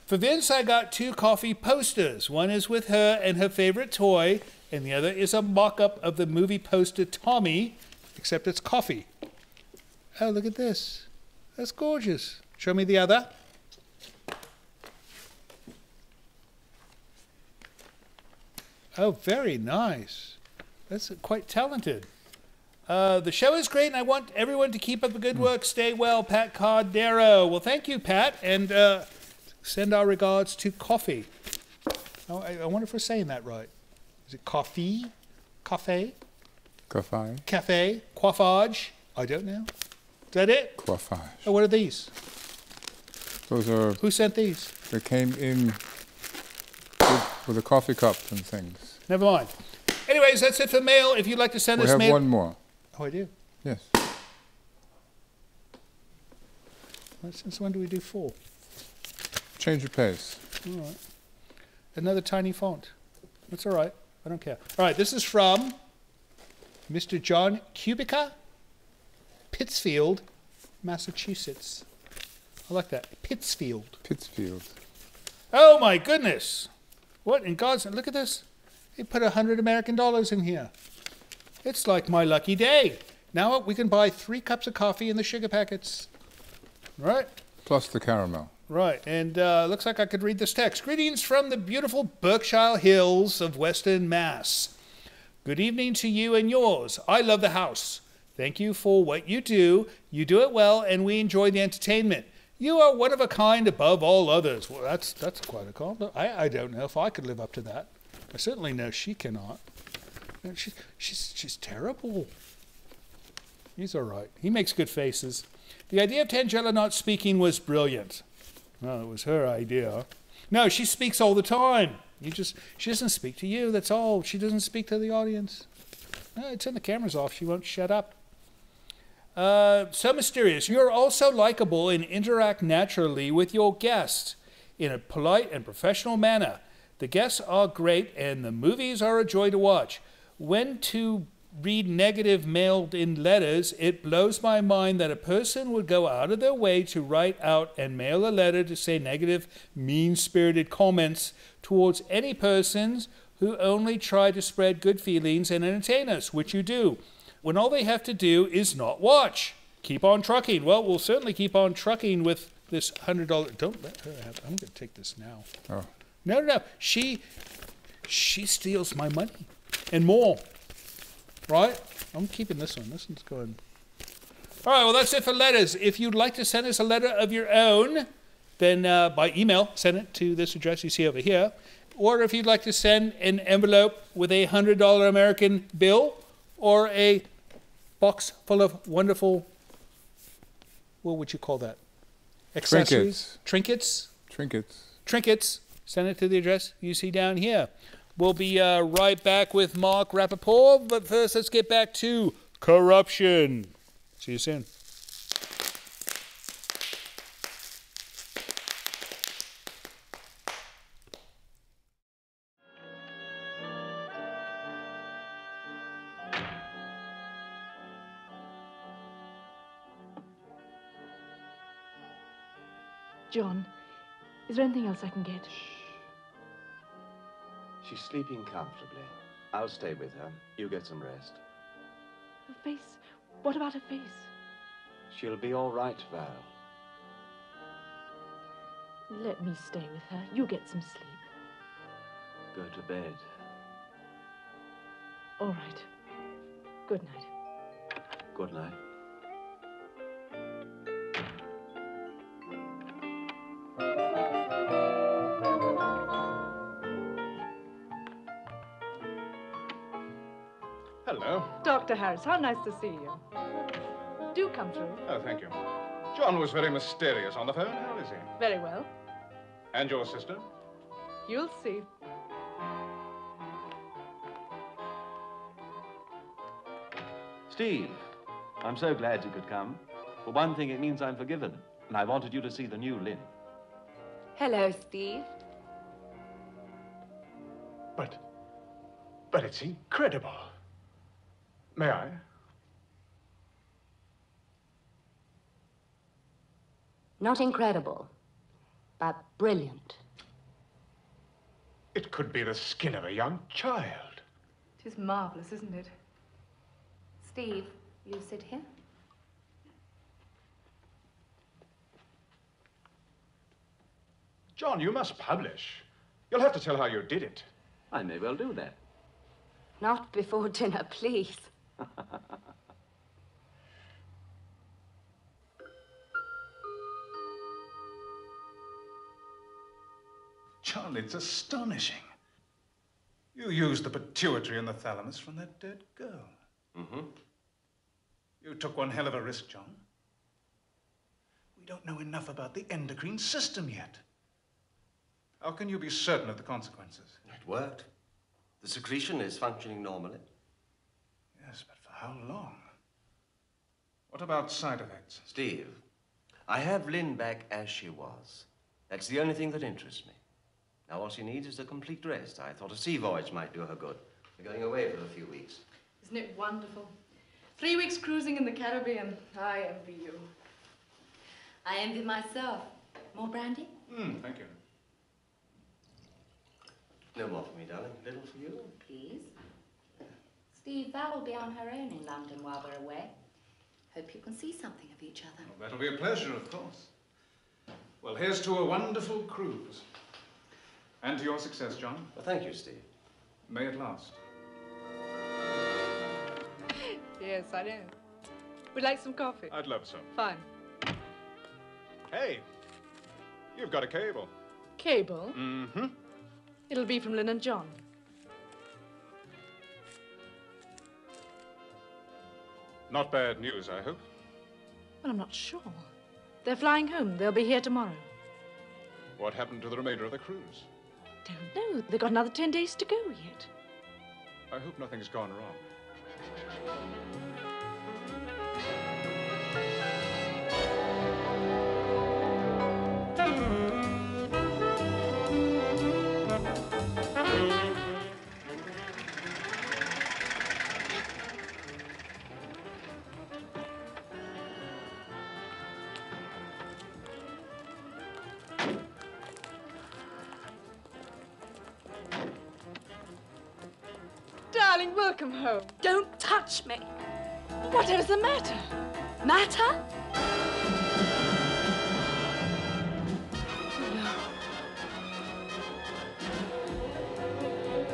For Vince, I got 2 coffee posters. One is with her and her favorite toy, and the other is a mock-up of the movie poster Tommy, except it's coffee. Oh, look at this. That's gorgeous. Show me the other. Oh, very nice. That's quite talented. The show is great, and I want everyone to keep up the good work. Stay well, Pat Cardero. Well, thank you, Pat, and send our regards to Coffee. Oh, I wonder if we're saying that right. Is it coffee? Cafe? Coiffage. Cafe? Coiffage? I don't know. Is that it? Coiffage. Oh, what are these? Those are... Who sent these? They came in with a coffee cup and things. Never mind. Anyways, that's it for mail. If you'd like to send us mail... We have one more. Oh, I do? Yes. Well, since when do we do 4? Change your pace. All right. Another tiny font. That's all right. I don't care. All right, this is from Mr. John Kubica, Pittsfield, Massachusetts. I like that. Pittsfield. Pittsfield. Oh, my goodness. What in God's name? Look at this. They put $100 American in here. It's like my lucky day. Now we can buy 3 cups of coffee in the sugar packets. Right? Plus the caramel. Right, and looks like I could read this text. Greetings from the beautiful Berkshire Hills of Western Mass. Good evening to you and yours. I love the house. Thank you for what you do. You do it well, and we enjoy the entertainment. You are one of a kind above all others. Well, that's quite a compliment. I don't know if I could live up to that. I certainly know she cannot. She's terrible. He's all right. He makes good faces. The idea of Tangela not speaking was brilliant. Well, it was her idea. No, she speaks all the time. She doesn't speak to you, that's all. She doesn't speak to the audience. No, turn the cameras off. She won't shut up. So mysterious. You're also likable and interact naturally with your guests in a polite and professional manner. The guests are great, and the movies are a joy to watch. When to read negative mailed-in letters, it blows my mind that a person would go out of their way to write out and mail a letter to say negative, mean-spirited comments towards any persons who only try to spread good feelings and entertain us, which you do, when all they have to do is not watch. Keep on trucking. Well, we'll certainly keep on trucking with this $100. Don't let her have it. I'm going to take this now. Oh. No. She steals my money and more. Right? I'm keeping this one. This one's going. All right, well, that's it for letters. If you'd like to send us a letter of your own, then by email, send it to this address you see over here. Or if you'd like to send an envelope with a $100 American bill or a box full of wonderful, what would you call that? Accessories? Trinkets. Trinkets. Send it to the address you see down here. We'll be right back with Mark Rappaport, but first let's get back to corruption. See you soon. John, is there anything else I can get? She's sleeping comfortably. I'll stay with her. You get some rest. Her face? What about her face? She'll be all right, Val. Let me stay with her. You get some sleep. Go to bed. All right. Good night. Good night. Hello. Dr. Harris, how nice to see you. Do come through. Oh, thank you. John was very mysterious on the phone. How is he? Very well. And your sister? You'll see. Steve, I'm so glad you could come. For one thing, it means I'm forgiven. And I wanted you to see the new Lynn. Hello, Steve. But it's incredible. May I? Not incredible, but brilliant. It could be the skin of a young child. It is marvelous, isn't it? Steve, you sit here. John, you must publish. You'll have to tell how you did it. I may well do that. Not before dinner, please. John, it's astonishing. You used the pituitary and the thalamus from that dead girl. Mm-hmm. You took one hell of a risk, John. We don't know enough about the endocrine system yet. How can you be certain of the consequences? It worked. The secretion is functioning normally. Yes, but for how long? What about side effects? Steve, I have Lynn back as she was. That's the only thing that interests me. Now all she needs is a complete rest. I thought a sea voyage might do her good. We're going away for a few weeks. Isn't it wonderful? 3 weeks cruising in the Caribbean. I envy you. I envy myself. More brandy? Thank you. No more for me, darling. Little for you? Please. Steve, Val will be on her own in London while we're away. Hope you can see something of each other. Well, that'll be a pleasure, of course. Well, here's to a wonderful cruise. And to your success, John. Well, thank you, Steve. May it last. Yes, I know. Would like some coffee? I'd love some. Fine. Hey, you've got a cable. Cable? Mm-hmm. It'll be from Lynn and John. Not bad news, I hope. Well, I'm not sure. They're flying home. They'll be here tomorrow. What happened to the remainder of the cruise? Don't know. They've got another 10 days to go yet. I hope nothing's gone wrong. Darling, welcome home. Don't touch me. Whatever's the matter? Matter?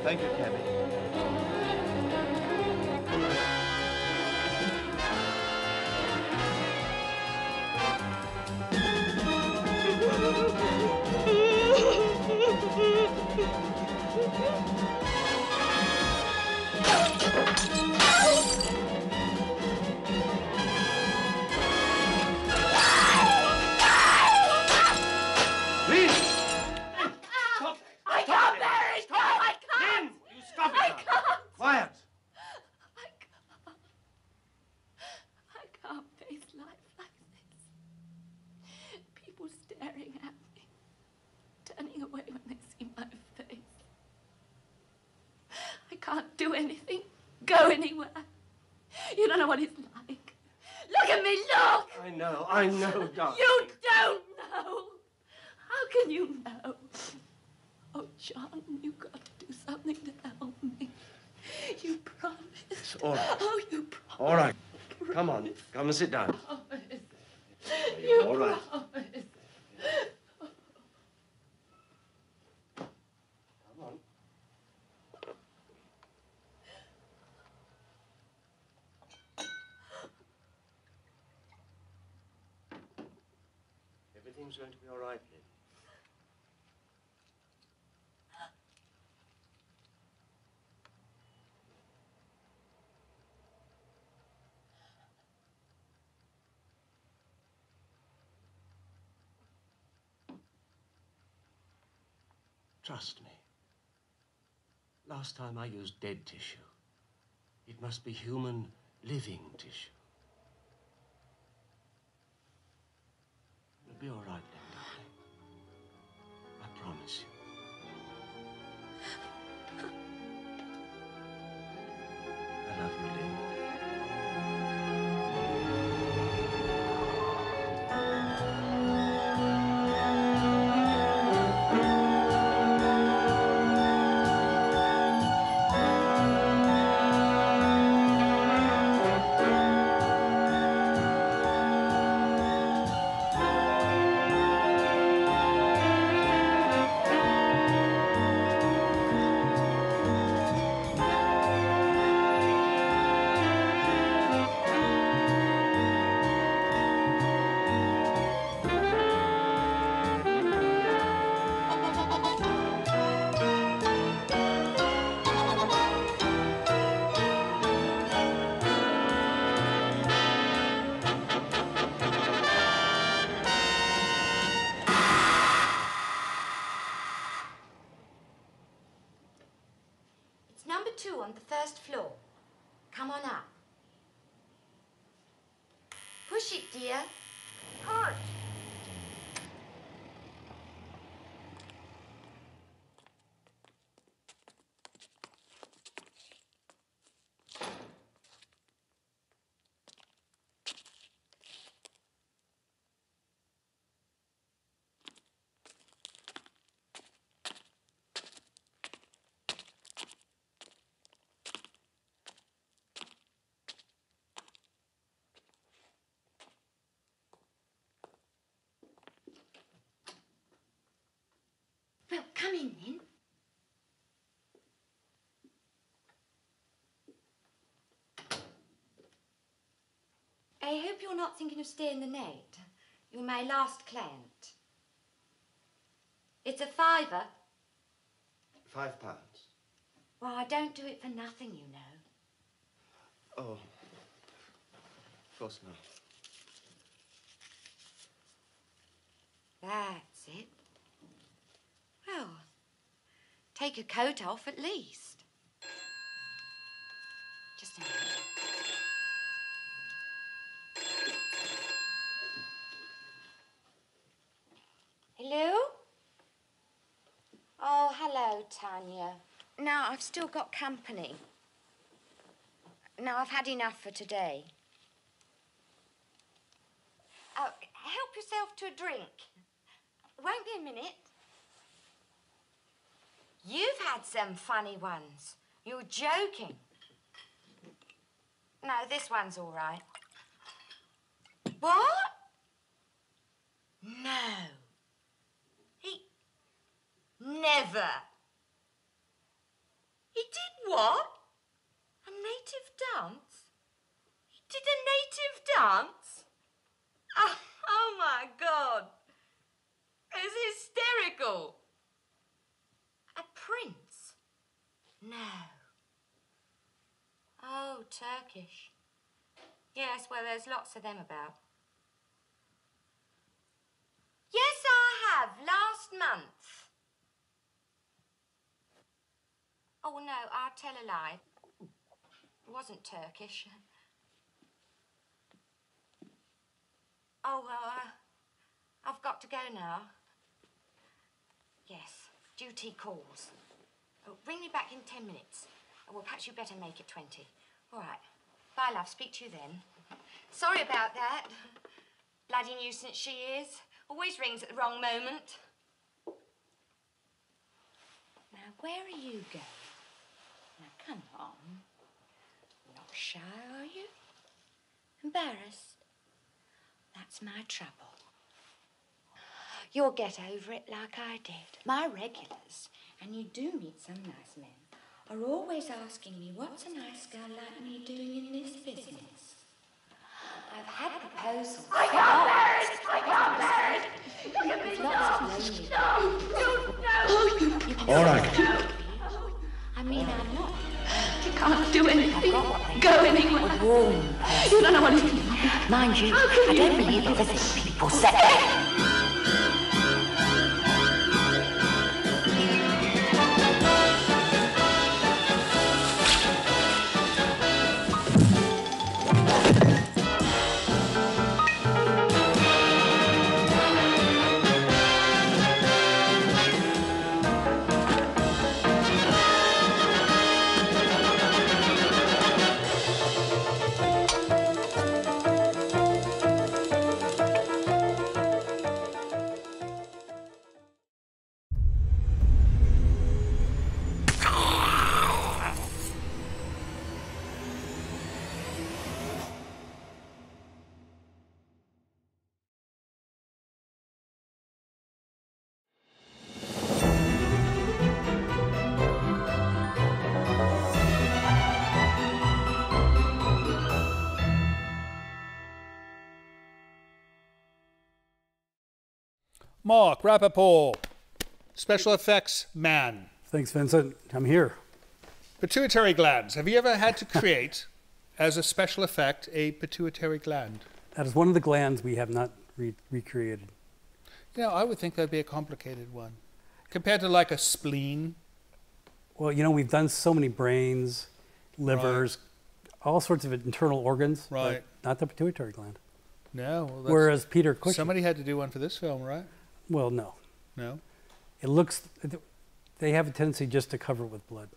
Thank you, Cabby. I can't bear it! No, I can't! Lynn, you stop it I now. can't! Quiet. I can't face life like this. People staring at me, turning away when they see my face. I can't do anything, go anywhere. You don't know what it's like. Look at me, look! I know, darling. You don't know! How can you know? Oh, John, you've got to do something to help me. You promised. All right. Oh, you promised. All right. Come on. Come and sit down. You All right. promised. Come on. Everything's going to be all right, Lynn. Trust me. Last time I used dead tissue. It must be human, living tissue. You'll be all right then, darling. I promise you. I love you, Lynn. Number 2 on the first floor. Come on up. Push it, dear. Push. Well, come in then. I hope you're not thinking of staying the night. You're my last client. It's a £5. £5. Well, I don't do it for nothing, you know. Oh. Of course not. That's it. Well, take your coat off at least. Just a minute. Hello? Oh, hello, Tanya. No, I've still got company. No, I've had enough for today. Help yourself to a drink. Won't be a minute. You've had some funny ones. You're joking. No, this one's all right. What? No. He... Never. He did what? A native dance? He did a native dance? Oh my God. It's hysterical. A prince? No. Oh, Turkish. Yes, well, there's lots of them about. Yes, I have, last month. Oh, no, I'll tell a lie. It wasn't Turkish. Oh, well, I've got to go now. Yes, duty calls. Oh, ring me back in 10 minutes. Oh, well, perhaps you'd better make it 20. All right. Bye, love. Speak to you then. Sorry about that. Bloody nuisance she is. Always rings at the wrong moment. Now, where are you going? Now, come on. Not shy, are you? Embarrassed? That's my trouble. You'll get over it like I did. My regulars, and you do meet some nice men, are always asking me what's a nice girl like me doing in this business. I've had proposals. I can't bear it! No! All right. I mean, I'm not. You can't do anything. Go anywhere. You don't know what it is. Mind you, I don't believe everything people say. Mark Rappaport, special effects man. Thanks, Vincent. I'm here. Pituitary glands. Have you ever had to create, as a special effect, a pituitary gland? That is one of the glands we have not recreated. You know, I would think that'd be a complicated one. Compared to like a spleen. Well, you know, we've done so many brains, livers, all sorts of internal organs, Right. but not the pituitary gland. No. Well, Whereas Peter Cushing... Somebody had to do one for this film, right? Well, no. No? It looks... They have a tendency just to cover it with blood.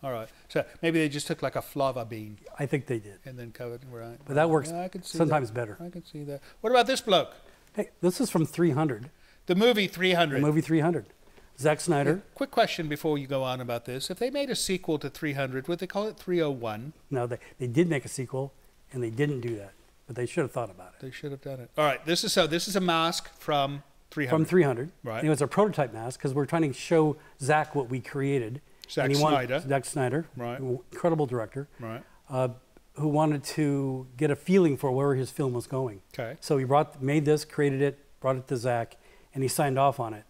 All right. So maybe they just took like a flava bean. I think they did. And then covered, right. But that works Yeah, I could see sometimes that. better. I can see that. What about this bloke? Hey, this is from 300. The movie 300. The movie 300. Zack Snyder. Quick question before you go on about this. If they made a sequel to 300, would they call it 301? No, they did make a sequel, and they didn't do that. But they should have thought about it. They should have done it. All right. This is a mask from 300. From 300. Right. And it was a prototype mask because we're trying to show Zack what we created. Zack Snyder. Zack Snyder. Right. Incredible director. Right. Who wanted to get a feeling for where his film was going. Okay. So he made this, created it, brought it to Zack, and he signed off on it,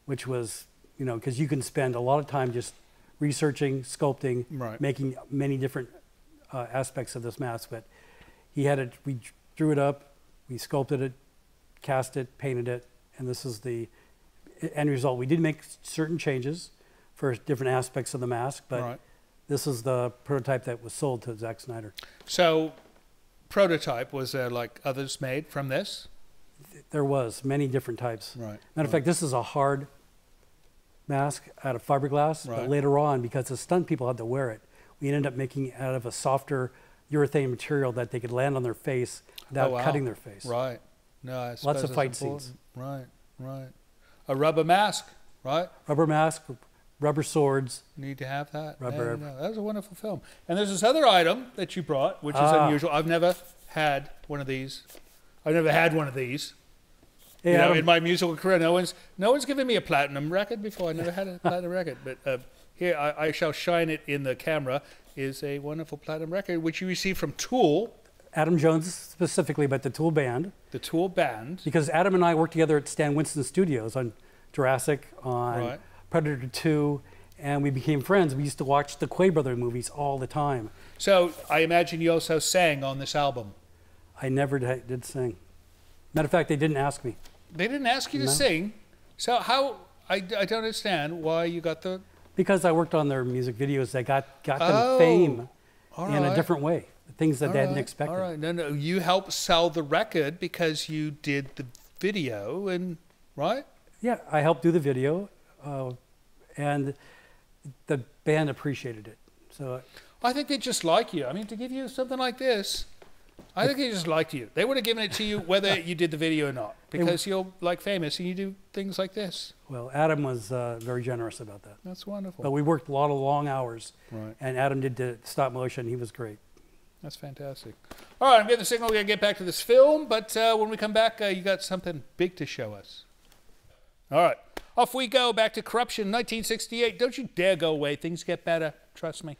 which was, you know, because you can spend a lot of time just researching, sculpting, Right. making many different aspects of this mask. But he had it, we drew it up, we sculpted it, cast it, painted it, and this is the end result. We did make certain changes for different aspects of the mask, but Right. this is the prototype that was sold to Zack Snyder. So, prototype, was there like others made from this? There was many different types. Right. Matter of fact, this is a hard mask out of fiberglass, Right. but later on, because the stunt people had to wear it, we ended up making it out of a softer urethane material that they could land on their face without Oh, wow. cutting their face. Right. No, I Lots suppose of that's fight important. scenes. Right, right. A rubber mask, right? Rubber mask, rubber swords. Need to have that. Rubber. No. That was a wonderful film. And there's this other item that you brought, which is unusual. I've never had one of these. I've never had one of these. Hey, you know, Adam. in my musical career, no one's given me a platinum record before. I never had a platinum record, but here I shall shine it in the camera. Is a wonderful platinum record which you received from Tool. Adam Jones specifically, but the Tool Band. The Tool Band. Because Adam and I worked together at Stan Winston Studios on Jurassic, on Right. Predator 2, and we became friends. We used to watch the Quay Brother movies all the time. So I imagine you also sang on this album. I never did sing. Matter of fact, they didn't ask me. They didn't ask you to No. sing. So how? I don't understand why you got the. Because I worked on their music videos, they got them Oh, fame all in a right. different way. Things that All they hadn't right, expected. All right. No. You helped sell the record because you did the video, and right? Yeah, I helped do the video, and the band appreciated it. So I think they just like you. I mean, to give you something like this, I think they just liked you. They would have given it to you whether you did the video or not, because you're like famous and you do things like this. well, Adam was very generous about that. That's wonderful. But we worked a lot of long hours, Right. and Adam did the stop motion. He was great. That's fantastic. All right, I'm getting the signal. We're going to get back to this film, but when we come back, you got something big to show us. All right, off we go back to Corruption, 1968. Don't you dare go away. Things get better. Trust me.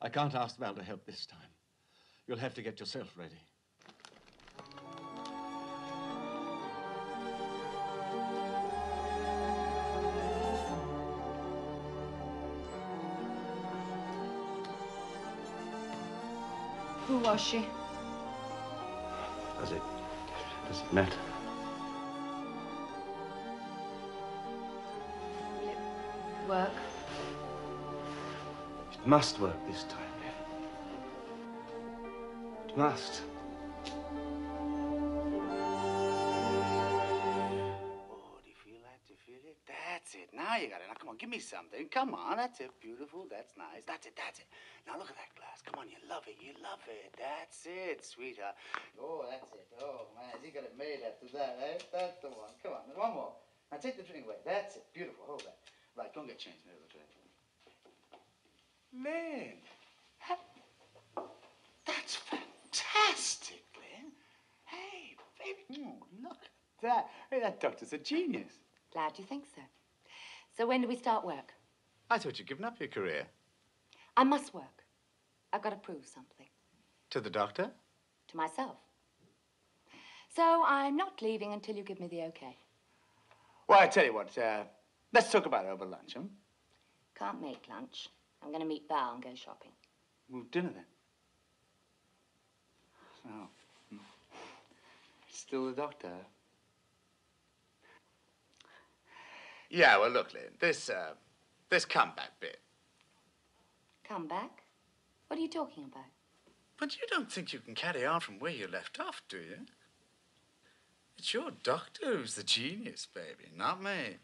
I can't ask Val to help this time. You'll have to get yourself ready. Who was she? Does it matter? Will it work? It must work this time. It must. Oh, do you feel that? Do you feel it? That's it. Now on, give me something. Come on, that's it. Beautiful, that's nice. That's it, that's it. Now look at that glass. Come on, you love it, you love it. That's it, sweetheart. Oh, that's it. Oh, man, he got it made after that, eh? That's the one. Come on, one more. Now take the drink away. That's it. Beautiful, hold that. Right, go and get changed. Lynn, that's fantastic, Lynn. Hey, baby, look at that. Hey, that doctor's a genius. Glad you think so. So when do we start work? I thought you'd given up your career. I must work. I've got to prove something. To the doctor? To myself. So I'm not leaving until you give me the okay. Well, I tell you what, let's talk about it over lunch, huh? Can't make lunch. I'm going to meet Val and go shopping. Well, dinner then. Oh. Still the doctor? Yeah, well, look, Lynn, this comeback bit. Come back? What are you talking about? But you don't think you can carry on from where you left off, do you? It's your doctor who's the genius, baby, not me.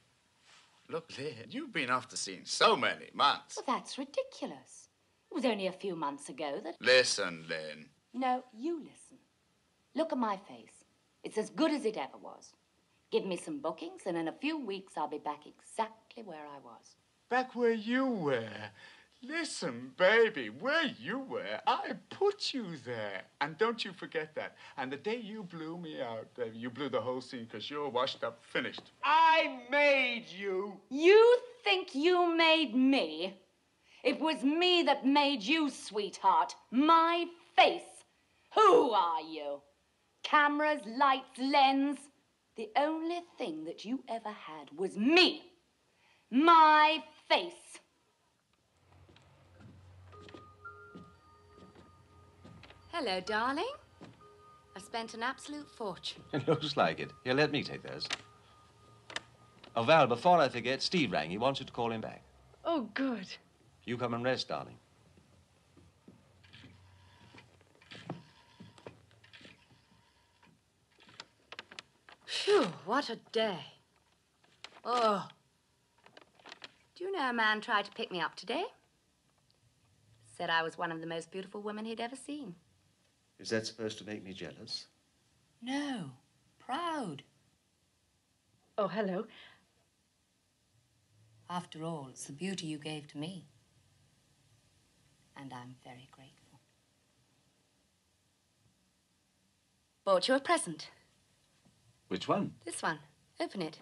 Look, Lynn, you've been off the scene so many months. Well, that's ridiculous. It was only a few months ago that... Listen, Lynn. No, you listen. Look at my face. It's as good as it ever was. Give me some bookings, and in a few weeks I'll be back exactly where I was. Back where you were. Listen, baby, where you were, I put you there. And don't you forget that. And the day you blew me out, baby, you blew the whole scene because you're washed up, finished. I made you. You think you made me? It was me that made you, sweetheart. My face. Who are you? Cameras, lights, lens. The only thing that you ever had was me. My face. Hello, darling. I've spent an absolute fortune. It looks like it. Here, let me take those. Oh, Val, before I forget, Steve rang. He wants you to call him back. Oh, good. You come and rest, darling. Phew, what a day. Oh. Do you know a man tried to pick me up today? Said I was one of the most beautiful women he'd ever seen. Is that supposed to make me jealous? No, proud. Oh, hello. After all, it's the beauty you gave to me. And I'm very grateful. Bought you a present. Which one? This one. Open it.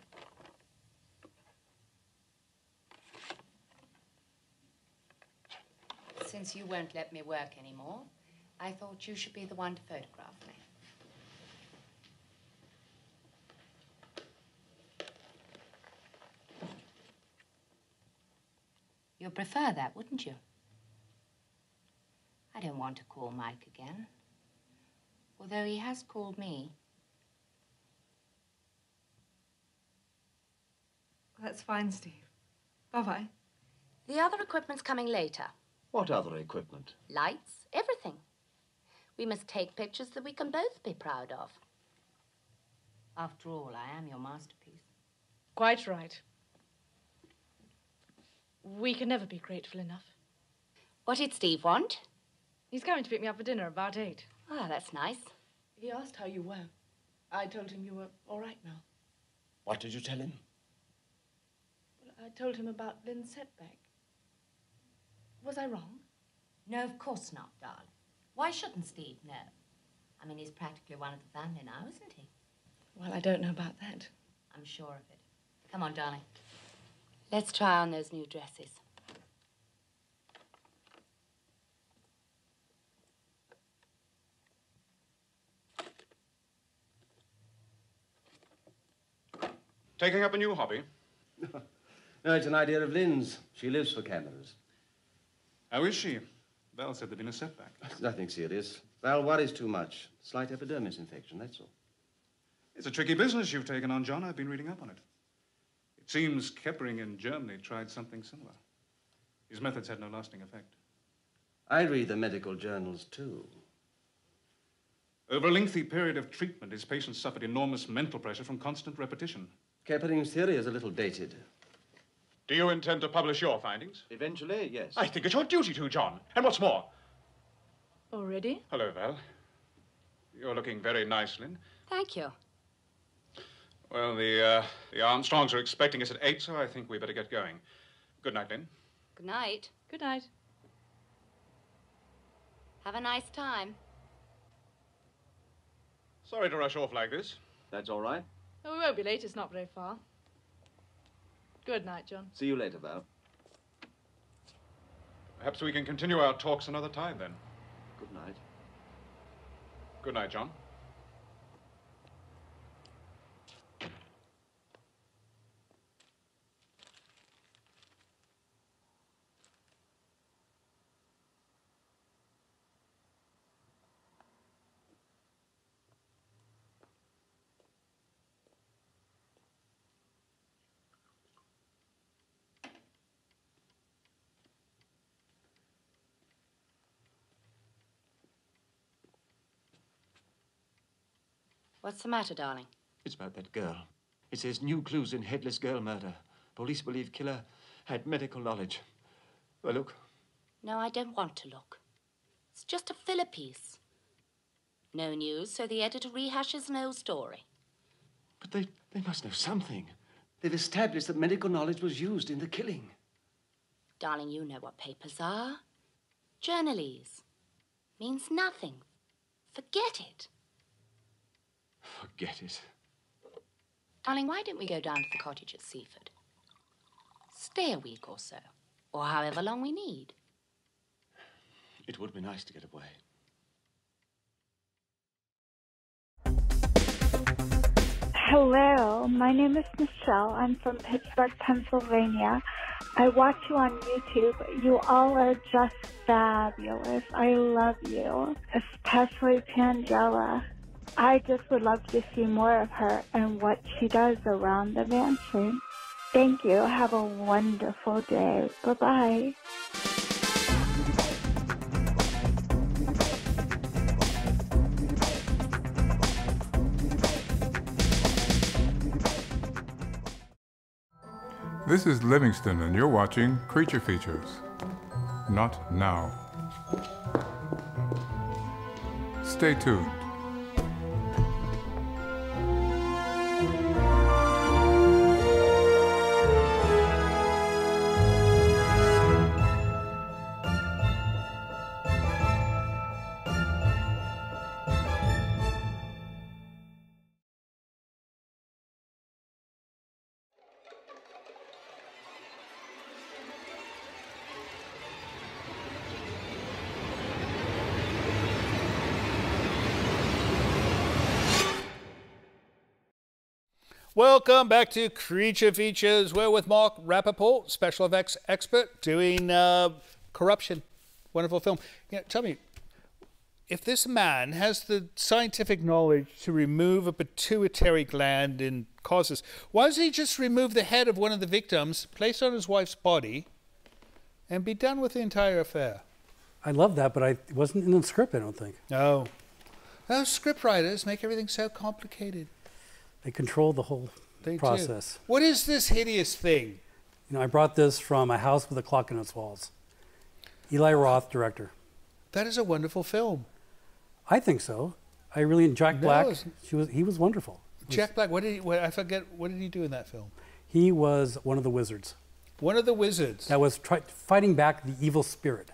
Since you won't let me work anymore, I thought you should be the one to photograph me. You'd prefer that, wouldn't you? I don't want to call Mike again, although he has called me. That's fine, Steve. Bye-bye. The other equipment's coming later. What other equipment? Lights, everything. We must take pictures that we can both be proud of. After all, I am your masterpiece. Quite right. We can never be grateful enough. What did Steve want? He's coming to pick me up for dinner about 8. Ah, that's nice. He asked how you were. I told him you were all right now. What did you tell him? Well, I told him about Lynn's setback. Was I wrong? No, of course not, darling. Why shouldn't Steve know? I mean, he's practically one of the family now, isn't he? Well, I don't know about that. I'm sure of it. Come on, darling. Let's try on those new dresses. Taking up a new hobby? No, it's an idea of Lynn's. She lives for cameras. How is she? Val said there'd been a setback. Nothing serious. Val worries too much. Slight epidermis infection, that's all. It's a tricky business you've taken on, John. I've been reading up on it. It seems Keppering in Germany tried something similar. His methods had no lasting effect. I read the medical journals, too. Over a lengthy period of treatment, his patients suffered enormous mental pressure from constant repetition. Keppering's theory is a little dated. Do you intend to publish your findings? Eventually, yes. I think it's your duty to, John. And what's more... Already? Hello, Val. You're looking very nice, Lynn. Thank you. Well, the Armstrongs are expecting us at 8, so I think we better get going. Good night, Lynn. Good night. Good night. Have a nice time. Sorry to rush off like this. That's all right. Oh, we won't be late. It's not very far. Good night, John. See you later, Val. Perhaps we can continue our talks another time, then. Good night. Good night, John. What's the matter, darling? It's about that girl. It says new clues in headless girl murder. Police believe killer had medical knowledge. Well, look. No, I don't want to look. It's just a filler piece. No news, so the editor rehashes an old story. But they must know something. They've established that medical knowledge was used in the killing. Darling, you know what papers are. Journalese. Means nothing. Forget it. Forget it. Darling, why don't we go down to the cottage at Seaford? Stay a week or so, or however long we need. It would be nice to get away. Hello, my name is Michelle. I'm from Pittsburgh, Pennsylvania. I watch you on YouTube. You all are just fabulous. I love you, especially Tangela. I just would love to see more of her and what she does around the mansion. Thank you. Have a wonderful day. Bye-bye. This is Livingston, and you're watching Creature Features. Not now. Stay tuned. Welcome back to Creature Features. We're with Mark Rappaport, special effects expert, doing Corruption. Wonderful film. Tell me, if this man has the scientific knowledge to remove a pituitary gland in causes, why doesn't he just remove the head of one of the victims, place it on his wife's body, and be done with the entire affair? I love that, but it wasn't in the script, I don't think. No. Those script writers make everything so complicated. They control the whole process. Do. What is this hideous thing? I brought this from A House with a Clock in Its Walls. Eli Roth, director. That is a wonderful film. I think so. I really Jack Black. He was wonderful. Jack Black. I forget. What did he do in that film? He was one of the wizards. One of the wizards. That was fighting back the evil spirit.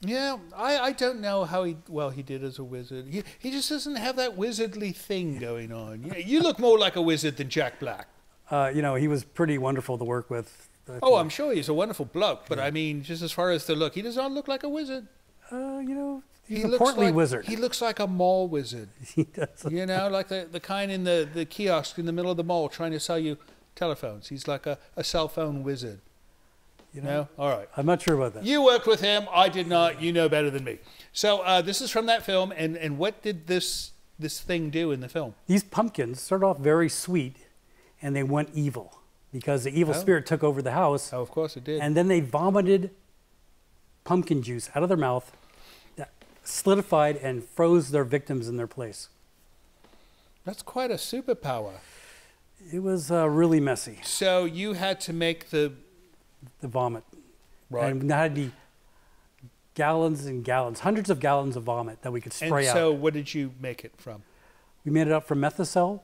Yeah, I don't know how he did as a wizard. He just doesn't have that wizardly thing going on. You look more like a wizard than Jack Black. He was pretty wonderful to work with. I'm sure he's a wonderful bloke, but I mean, just as far as the look, he does not look like a wizard. He's a portly wizard. He looks like a mall wizard. He does. Like the kind in the kiosk in the middle of the mall trying to sell you telephones. He's like a cell phone wizard. No? All right. I'm not sure about that. You worked with him. I did not. You know better than me. So this is from that film. And what did this thing do in the film? These pumpkins started off very sweet, and they went evil because the evil spirit took over the house. Oh, of course it did. And then they vomited pumpkin juice out of their mouth that solidified and froze their victims in their place. That's quite a superpower. It was really messy. So you had to make the the vomit. Right. And that had to be gallons and gallons, hundreds of gallons of vomit that we could spray And out. so what did you make it from? We made it up from Methocel.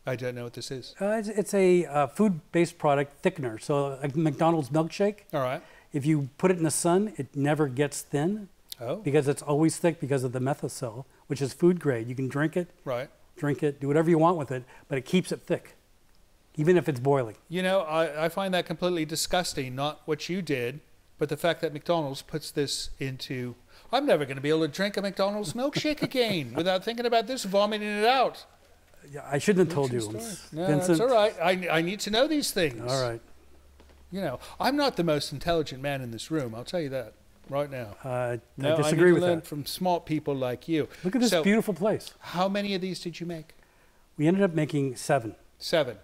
I don't know what this is. It's a food-based product thickener. So like McDonald's milkshake. All right. If you put it in the sun, it never gets thin. Oh. Because it's always thick because of the Methocel, which is food grade. You can drink it. Right. Drink it, do whatever you want with it, but it keeps it thick, even if it's boiling. You know, I find that completely disgusting, not what you did, but the fact that McDonald's puts this into... I'm never going to be able to drink a McDonald's milkshake again without thinking about this, vomiting it out. Yeah, I shouldn't have told you. No, Vincent. that's all right. I need to know these things. All right. You know, I'm not the most intelligent man in this room, I'll tell you that right now. I No, disagree I need with to learn that. from smart people like you. Look at this So, beautiful place. How many of these did you make? We ended up making 7. 7.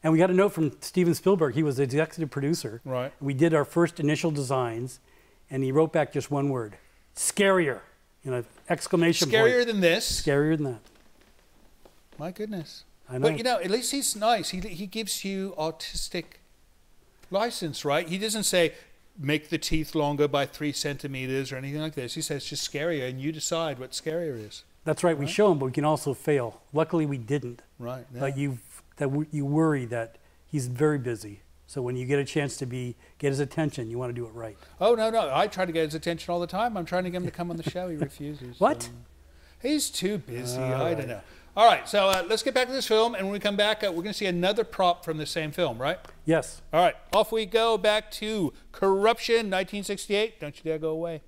And we got a note from Steven Spielberg. He was the executive producer. Right. We did our first initial designs, and he wrote back just one word: scarier. Exclamation point. Scarier than this? Scarier than that. My goodness. I know. But you know, at least he's nice. He gives you artistic license, right? He doesn't say make the teeth longer by 3 centimeters or anything like this. He says just scarier, and you decide what scarier is. That's right. We show him, but we can also fail. Luckily, we didn't. Right. Yeah. But you worry that he's very busy. So when you get a chance to get his attention, you want to do it right. Oh, no. I try to get his attention all the time. I'm trying to get him to come on the show. He refuses. What? He's too busy. All I right. don't know. All right, so let's get back to this film, and when we come back, we're going to see another prop from the same film, right? Yes. All right, off we go back to Corruption, 1968. Don't you dare go away.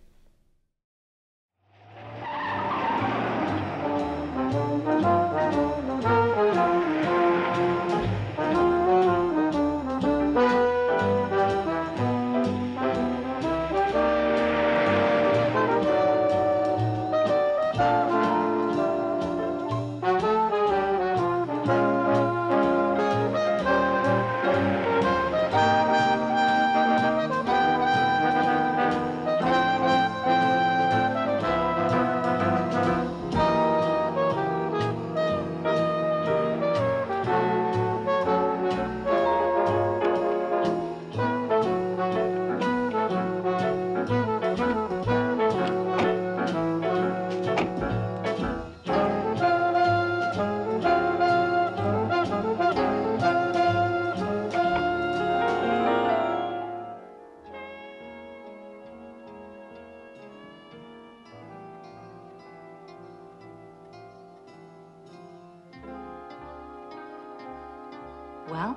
Well?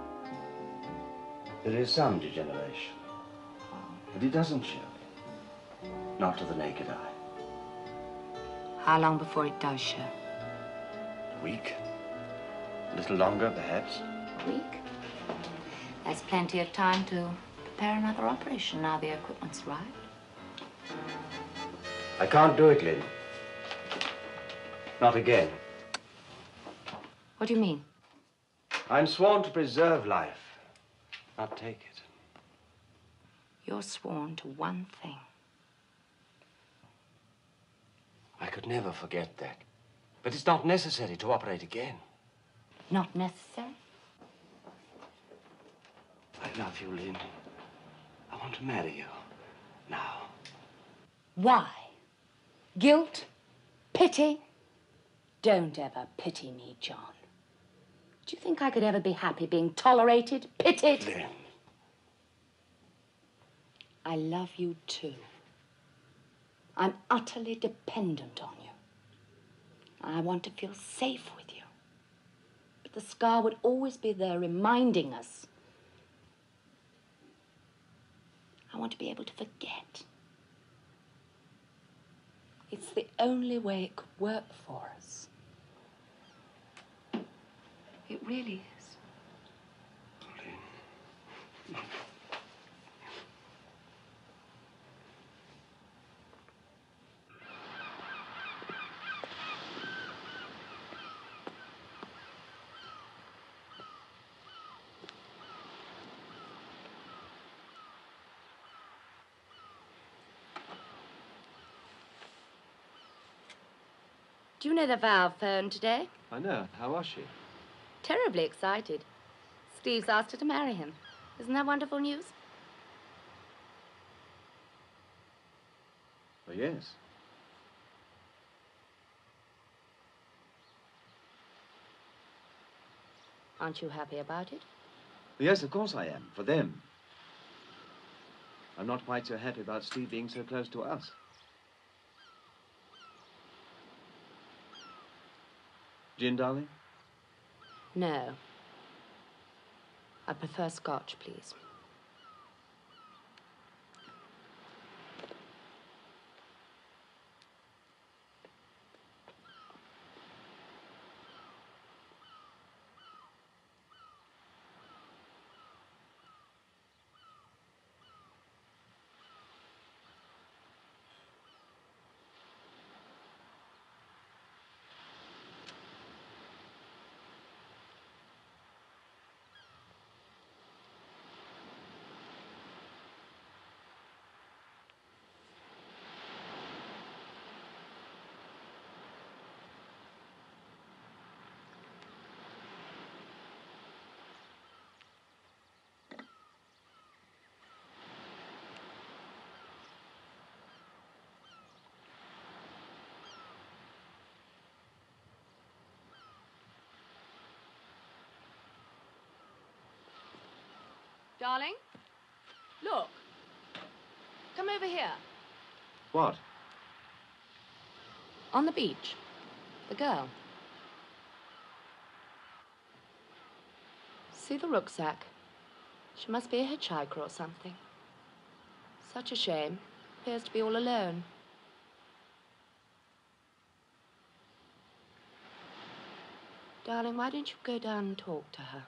There is some degeneration, but it doesn't show. Not to the naked eye. How long before it does show? A week? A little longer, perhaps. A week? That's plenty of time to prepare another operation now the equipment's right. I can't do it, Lynn. Not again. What do you mean? I'm sworn to preserve life, not take it. You're sworn to one thing. I could never forget that. But it's not necessary to operate again. Not necessary? I love you, Lynn. I want to marry you. Now. Why? Guilt? Pity? Don't ever pity me, John. Do you think I could ever be happy being tolerated, pitied? Lynn. I love you too. I'm utterly dependent on you. I want to feel safe with you. But the scar would always be there reminding us. I want to be able to forget. It's the only way it could work for us. It really is. Do you know that Val phoned today? I know. How was she? Terribly excited. Steve's asked her to marry him. Isn't that wonderful news? yes. Aren't you happy about it? Yes, of course I am, for them. I'm not quite so happy about Steve being so close to us. Gin, darling? No. I prefer scotch, please. Darling, look. Come over here. What? On the beach. The girl. See the rucksack? She must be a hitchhiker or something. Such a shame. Appears to be all alone. Darling, why don't you go down and talk to her?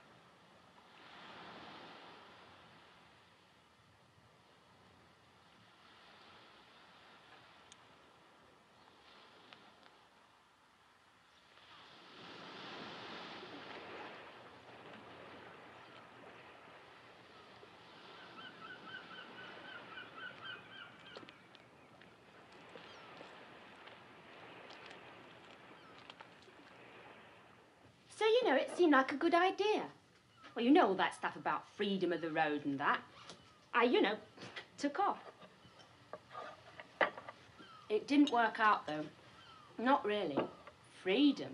So, you know, it seemed like a good idea. Well, you know all that stuff about freedom of the road and that. I, you know, took off. It didn't work out, though. Not really. Freedom.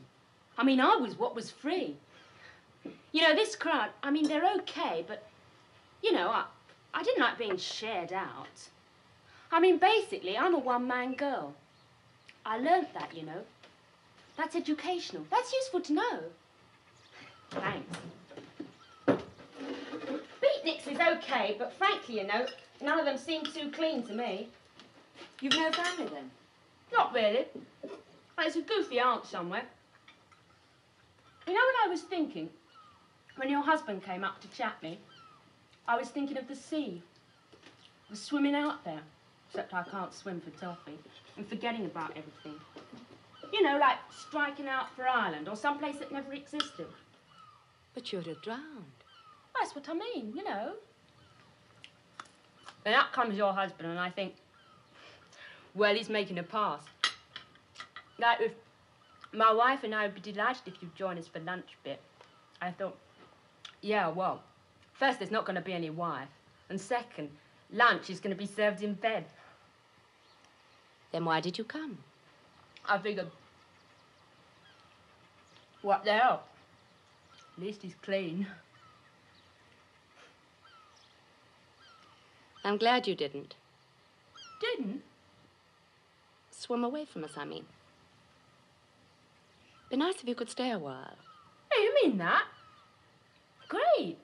I mean, I was what was free. You know, this crowd, I mean, they're okay, but, you know, I didn't like being shared out. I mean, basically, I'm a one-man girl. I learnt that, you know. That's educational. That's useful to know. Thanks. Beatniks is okay, but frankly, you know, none of them seem too clean to me. You've no family, then? Not really. There's a goofy aunt somewhere. You know what I was thinking? When your husband came up to chat me, I was thinking of the sea. I was swimming out there, except I can't swim for toffee, and forgetting about everything. You know, like striking out for Ireland or someplace that never existed. But you'd have drowned. That's what I mean, you know. Then out comes your husband, and I think, well, he's making a pass. Like, if my wife and I would be delighted if you'd join us for lunch a bit. I thought, yeah, well, first, there's not going to be any wife, and second, lunch is going to be served in bed. Then why did you come? I figured, what the hell? At least he's clean. I'm glad you didn't. Didn't? Swim away from us, I mean. Be nice if you could stay a while. Hey, you mean that? Great.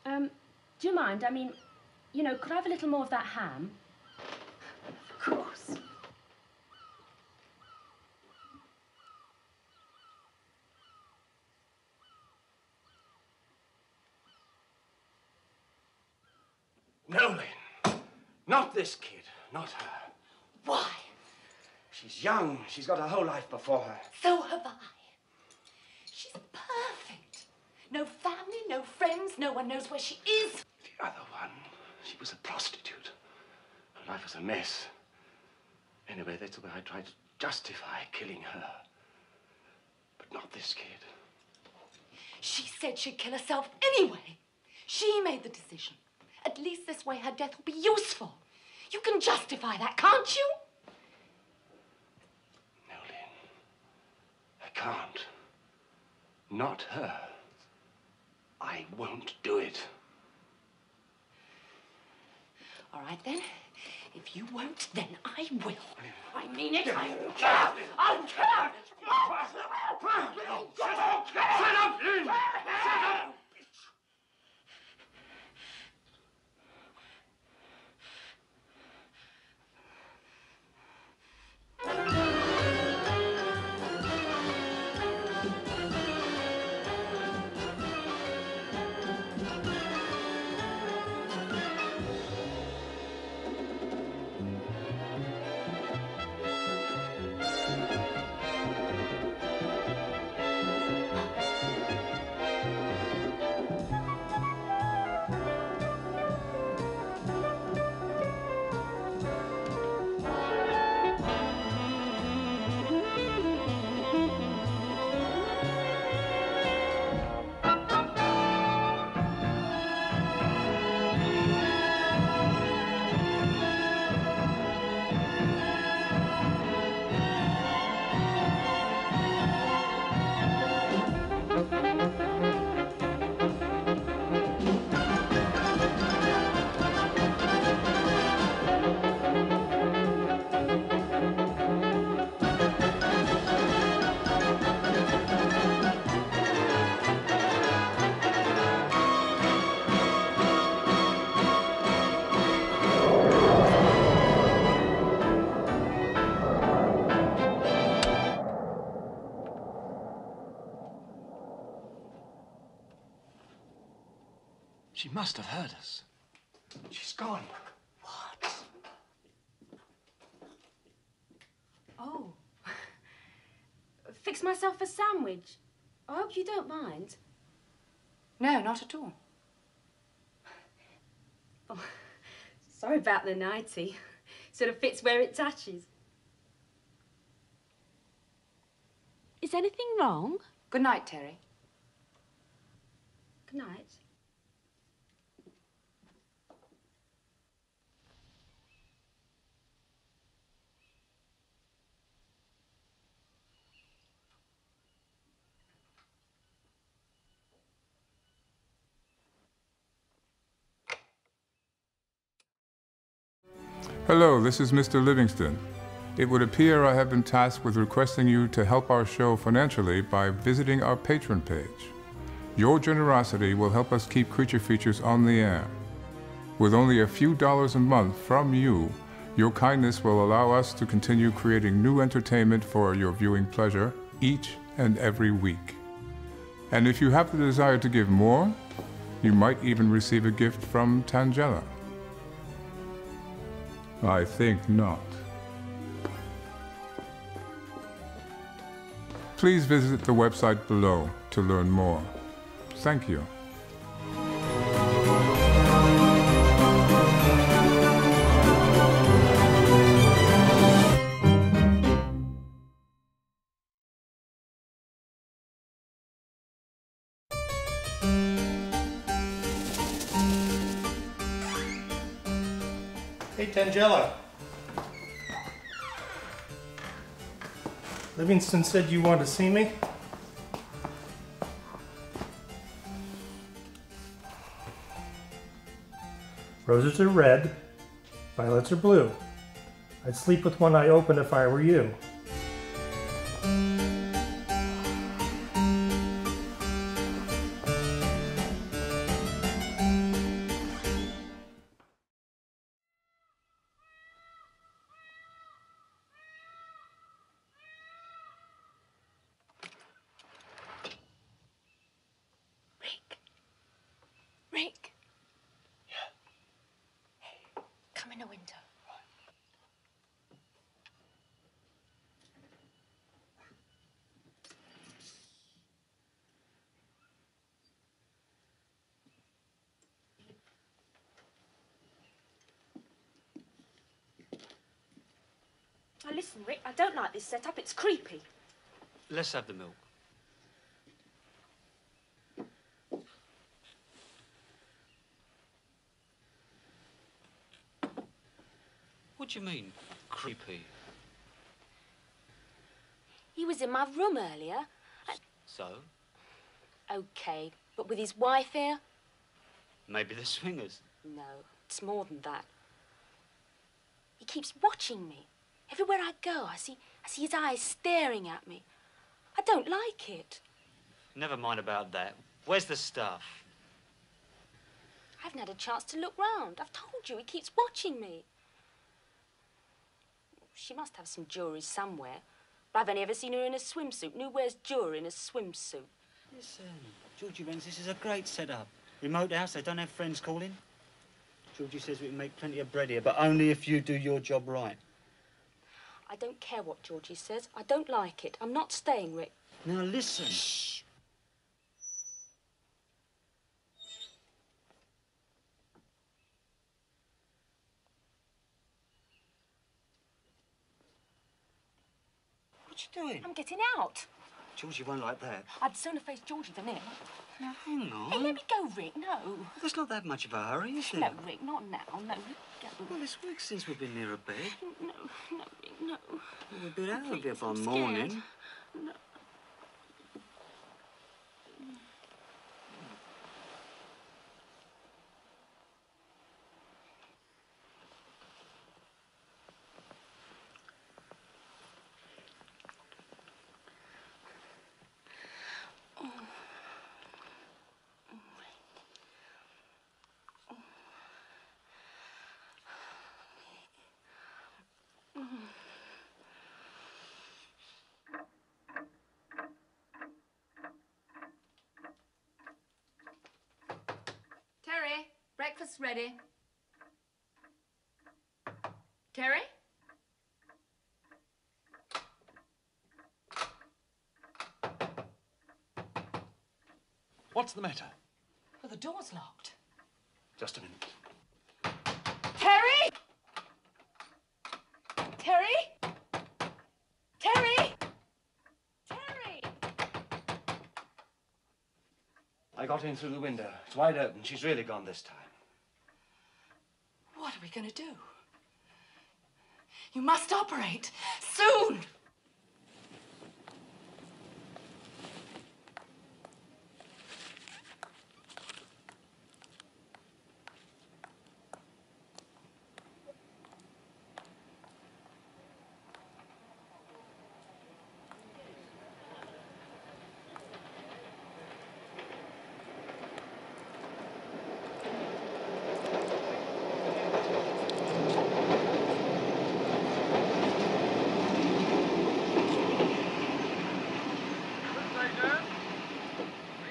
Do you mind? I mean, you know, could I have a little more of that ham? Of course. No, Lynn. Not this kid. Not her. Why? She's young. She's got her whole life before her. So have I. She's perfect. No family, no friends, no one knows where she is. The other one, she was a prostitute. Her life was a mess. Anyway, that's the way I tried to justify killing her. But not this kid. She said she'd kill herself anyway. She made the decision. At least this way her death will be useful. You can justify that, can't you? No, Lynn. I can't. Not her. I won't do it. All right, then. If you won't, then I will. I mean it. I will. I'll kill her. Shut up, Lynn! Shut up! She must have heard us. She's gone. Oh. Fix myself a sandwich. I hope you don't mind. No, not at all. Oh, sorry about the nightie. Sort of fits where it touches. Is anything wrong? Good night, Terry. Good night. Hello, this is Mr. Livingston. It would appear I have been tasked with requesting you to help our show financially by visiting our Patreon page. Your generosity will help us keep Creature Features on the air. With only a few dollars a month from you, your kindness will allow us to continue creating new entertainment for your viewing pleasure each and every week. And if you have the desire to give more, you might even receive a gift from Tangela. I think not. Please visit the website below to learn more. Thank you. Hey, Tangela. Livingston said you wanted to see me. Roses are red, violets are blue. I'd sleep with one eye open if I were you. Rick. Yeah. Hey, come in a window. Now listen, Rick, I don't like this setup. It's creepy. Let's have the milk. What do you mean, creepy? He was in my room earlier. So? Okay, but with his wife here? Maybe they're swingers. No, it's more than that. He keeps watching me. Everywhere I go, I see his eyes staring at me. I don't like it. Never mind about that. Where's the stuff? I haven't had a chance to look round. I've told you, he keeps watching me. She must have some jewellery somewhere. But I've only ever seen her in a swimsuit. And who wears jewellery in a swimsuit? Listen, Georgie Rents, this is a great setup. Remote house, they don't have friends calling. Georgie says we can make plenty of bread here, but only if you do your job right. I don't care what Georgie says. I don't like it. I'm not staying, Rick. Now listen. Shh. What you doing? I'm getting out. Georgie won't like that. I'd sooner face Georgie than him. Now, hang on. Hey, let me go, Rick. No. There's not that much of a hurry, is there? No, Rick, not now. No, let me go. Well, it's weeks since we've been near a bed. No, Rick, no. We'll be out of here by I'm morning. scared. No. Terry, breakfast's ready. Terry? What's the matter? Well, the door's locked. Just a minute. Terry! Terry? Terry! Terry! I got in through the window. It's wide open. She's really gone this time. What are we going to do? You must operate. Soon!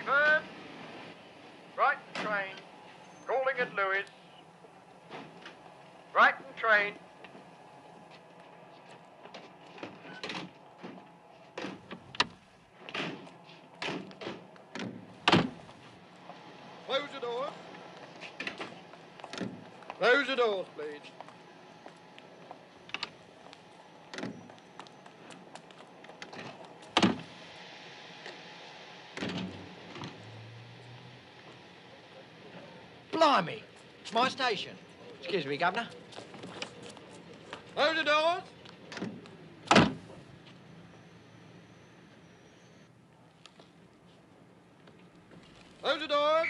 Reverb. Brighton train. Calling at Lewis. Brighton train. Close the doors. Close the doors, please. Blimey, it's my station. Excuse me, Governor. Close the doors. Close the doors.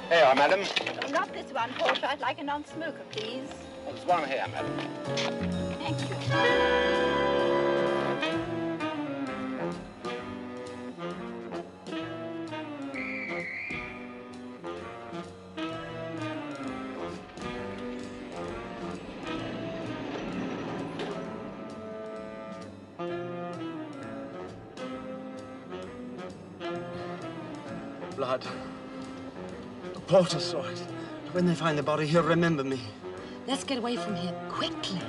Here you are, madam. Oh, not this one, Portia. I'd like a non-smoker, please. There's one here, madam. Thank you. Blood. The porter saw it. When they find the body, he'll remember me. Let's get away from here quickly.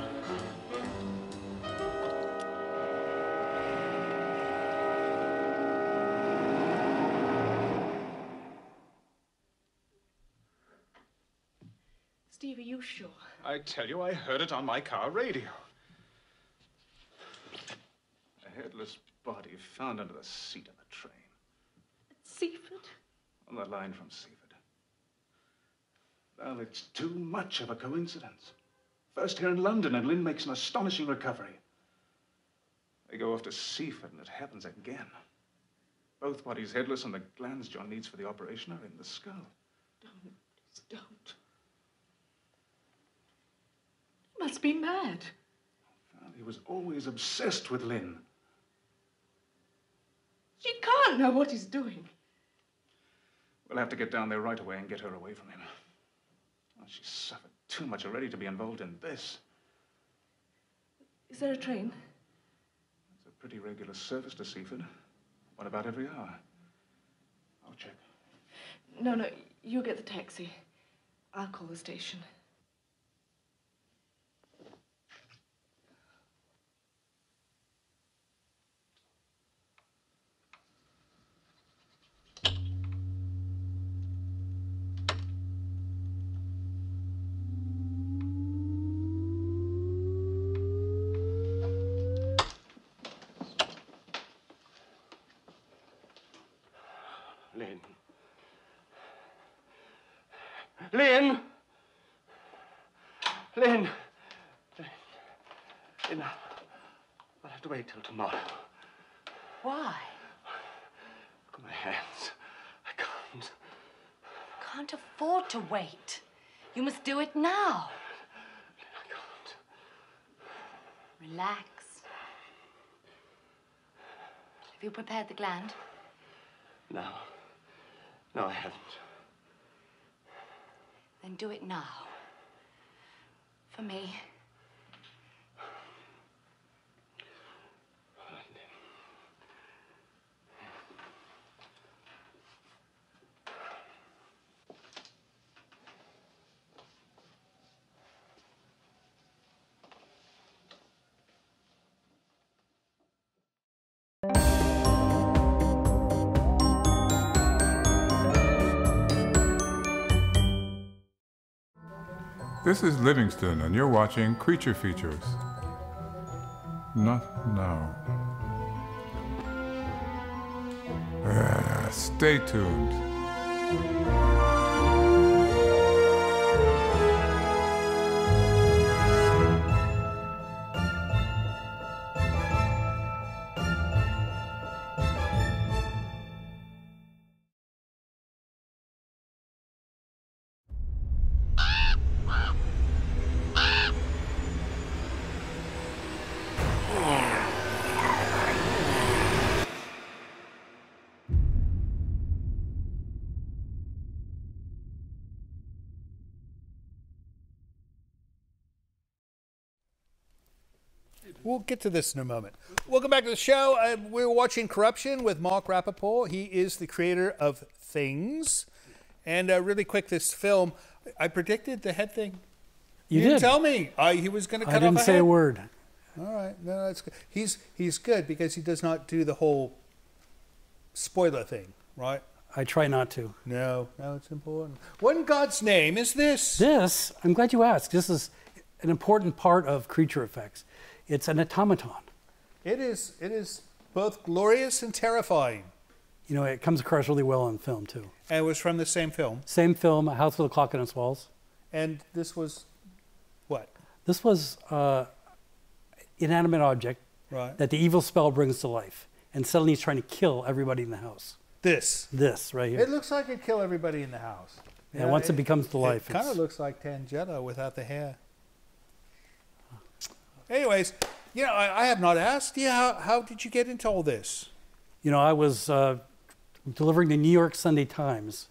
Steve, are you sure? I tell you, I heard it on my car radio. A headless body found under the seat of the train. Seaford? On the line from Seaford. Well, it's too much of a coincidence. First here in London, and Lynn makes an astonishing recovery. They go off to Seaford, and it happens again. Both bodies headless, and the glands John needs for the operation are in the skull. Don't. Please don't. He must be mad. Well, he was always obsessed with Lynn. She can't know what he's doing. We'll have to get down there right away and get her away from him. Oh, she's suffered too much already to be involved in this. Is there a train? It's a pretty regular service to Seaford. One about every hour. I'll check. No, you get the taxi. I'll call the station. Lynn. Lynn! Lynn! Lynn, I'll have to wait till tomorrow. Why? Look at my hands. I can't. Can't afford to wait. You must do it now. I can't. Relax. Have you prepared the gland? No. No, I haven't. Then do it now. For me. This is Livingston, and you're watching Creature Features. Not now. Stay tuned. We'll get to this in a moment. Welcome back to the show. We're watching Corruption with Mark Rappaport. He is the creator of Things. And really quick, this film, I predicted the head thing. You didn't did. tell me he was going to cut off a head. I didn't say a word. All right. No, that's good. He's good because he does not do the whole spoiler thing, right? I try not to. No, it's important. What in God's name is this? This, I'm glad you asked. This is an important part of creature effects. It's an automaton. It is both glorious and terrifying. You know, it comes across really well on film, too. And it was from the same film? Same film, A House with a Clock on Its Walls. And this was what? This was inanimate object that the evil spell brings to life. And suddenly he's trying to kill everybody in the house. This right here. It looks like it'd kill everybody in the house. Yeah, once it becomes to life, It kind of it's- looks like Tangelo without the hair. Anyways, you know, I have not asked you, how did you get into all this? You know, I was delivering the New York Sunday Times,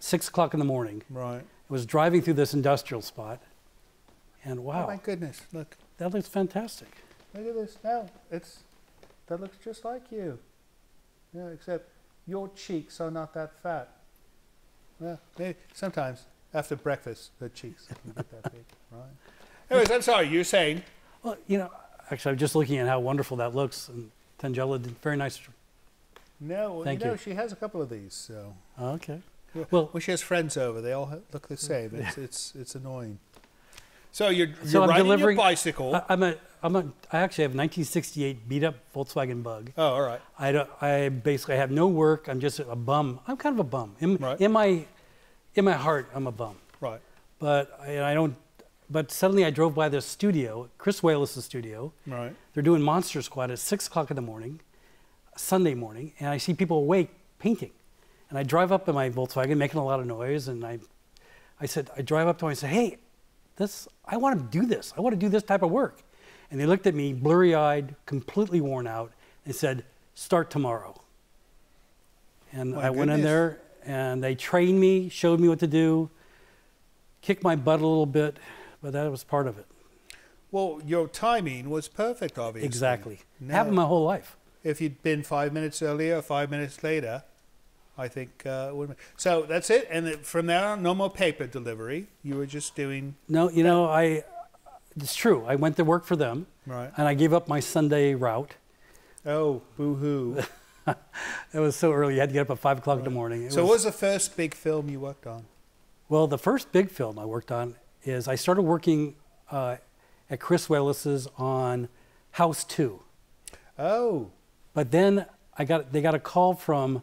6 o'clock in the morning. Right. I was driving through this industrial spot, and wow. Oh my goodness, look. That looks fantastic. Look at this. No, that looks just like you. Yeah, except your cheeks are not that fat. Yeah, sometimes after breakfast, the cheeks can get that big, right? Anyways, I'm sorry, you're saying? Well, you know, actually, I'm just looking at how wonderful that looks, and Tangela did very nice. No, well, Thank you know, you. she has a couple of these, so. Okay. Well, when she has friends over, they all look the same. It's annoying. So you're So I'm riding delivering your bicycle. I actually have a 1968 beat up Volkswagen Bug. Oh, all right. I basically have no work. I'm just a bum. I'm kind of a bum. In my heart, I'm a bum. Right. But I don't. But suddenly I drove by this studio, Chris Wallace's studio. Right. They're doing Monster Squad at 6 o'clock in the morning, Sunday morning, and I see people awake painting. And I drive up in my Volkswagen, making a lot of noise, and I drive up to them and I said, hey, I want to do this. I want to do this type of work. And they looked at me, blurry-eyed, completely worn out, and said, start tomorrow. And I went in there, and they trained me, showed me what to do, kicked my butt a little bit, but that was part of it. Well, your timing was perfect, obviously. Exactly. No. Happened my whole life. If you'd been 5 minutes earlier or 5 minutes later, I think it would have been. So that's it. And from there on, no more paper delivery. You were just doing. No, you know, it's true. I went to work for them. Right. And I gave up my Sunday route. Oh, boo-hoo. It was so early. You had to get up at 5 o'clock in the morning. So what was the first big film you worked on? Well, the first big film I worked on is I started working at Chris Wallace's on House 2. Oh. But then they got a call from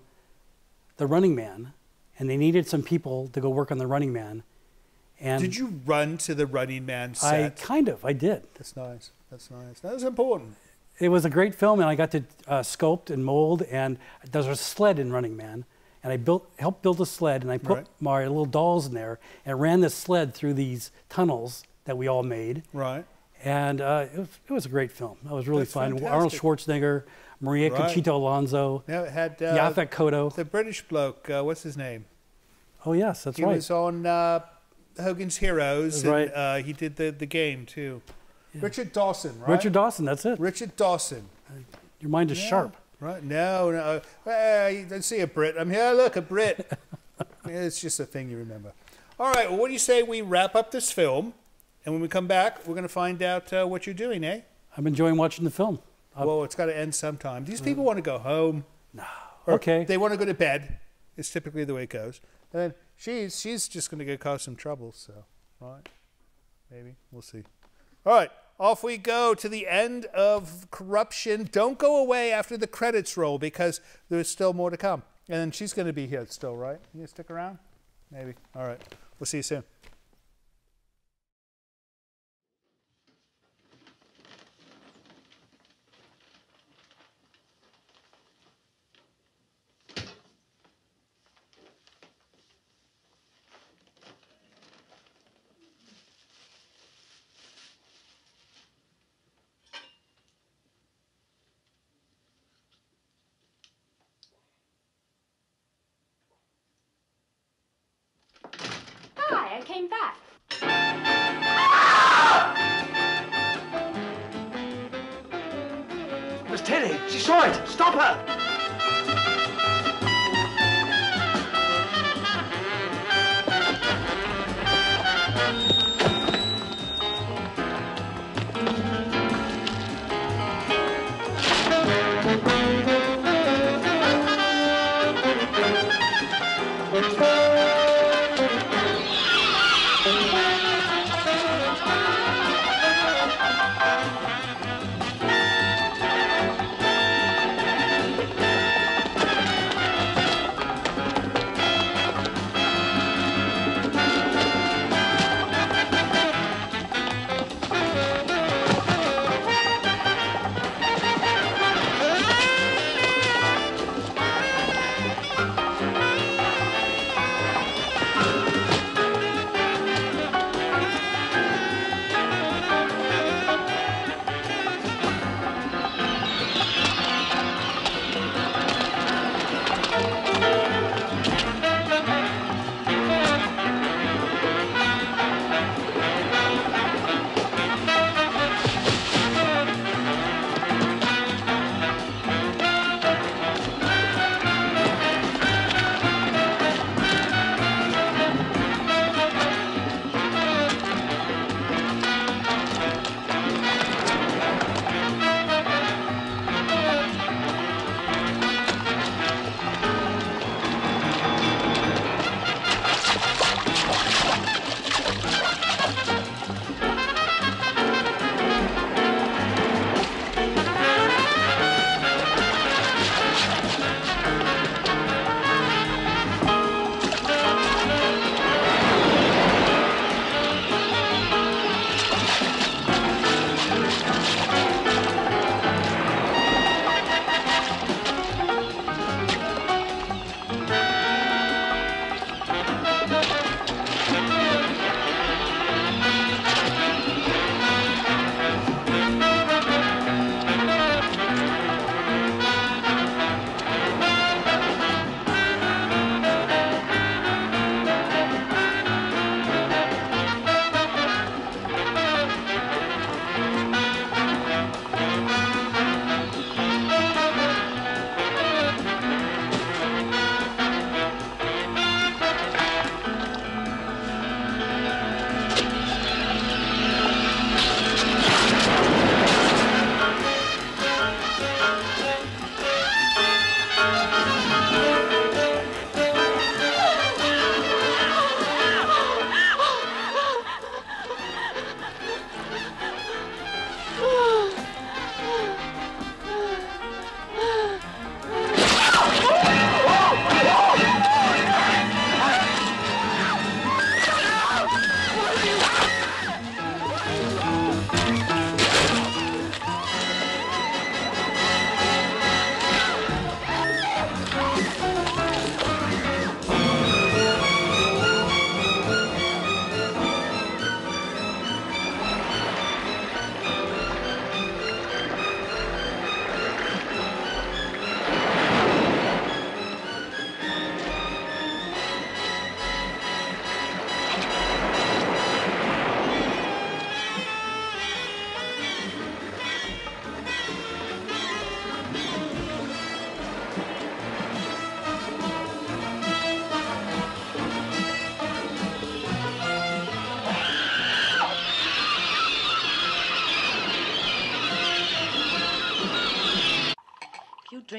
The Running Man, and they needed some people to go work on The Running Man. And did you run to the Running Man set? I did. That's nice. That's nice. That was important. It was a great film, and I got to sculpt and mold, and there's a sled in Running Man, and I helped build a sled, and I put my little dolls in there, and ran this sled through these tunnels that we all made. Right. And it was a great film. It was really fun. Fantastic. Arnold Schwarzenegger, Maria Conchita Alonso, Now it had Yaphet Kotto. The British bloke, what's his name? Oh, yes, that's he right. He was on Hogan's Heroes. That's and, he did the game, too. Yeah. Richard Dawson, right? Richard Dawson, that's it. Richard Dawson. Your mind is sharp. Right? No. You don't see a Brit. I'm here. Look, a Brit. It's just a thing you remember. All right. Well, what do you say we wrap up this film? And when we come back, we're going to find out what you're doing, eh? I'm enjoying watching the film. Well, it's got to end sometime. These people want to go home. No. Okay. They want to go to bed. It's typically the way it goes. And then she's just going to cause some trouble. So, right? Maybe. We'll see. All right. Off we go to the end of Corruption. Don't go away after the credits roll because there's still more to come. And then she's going to be here still, right? You going to stick around? Maybe. All right. We'll see you soon. Hi, I came back. Miss Tilly, she saw it. Stop her.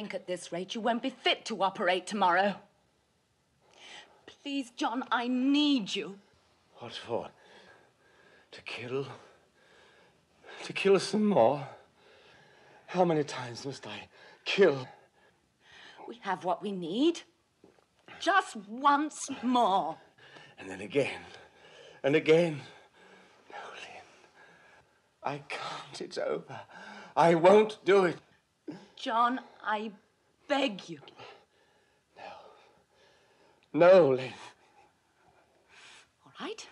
drink at this rate, you won't be fit to operate tomorrow. Please, John, I need you. What for? To kill? To kill some more? How many times must I kill? We have what we need. Just once more. And then again. And again. No, Lynn. I can't. It's over. I won't do it. John, I beg you. No, Lynn. All right.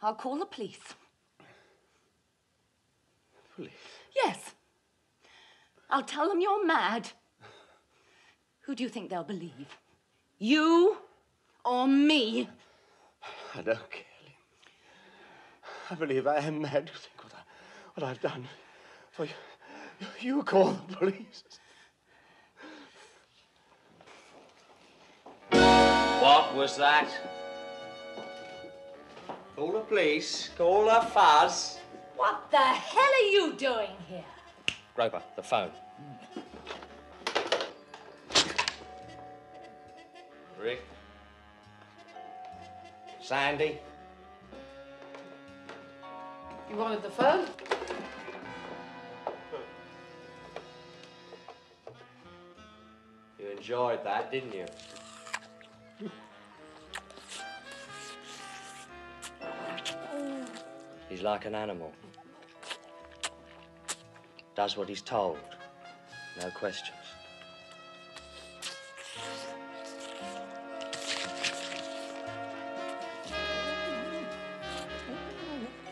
I'll call the police. Police? Yes. I'll tell them you're mad. Who do you think they'll believe? You or me? I don't care, Lynn. I believe I am mad to think what I've done. For you call the police. What was that? Call the police. Call the fuzz. What the hell are you doing here? Groper, the phone. Rick. Sandy. You wanted the phone? You enjoyed that, didn't you? He's like an animal. Does what he's told. No questions.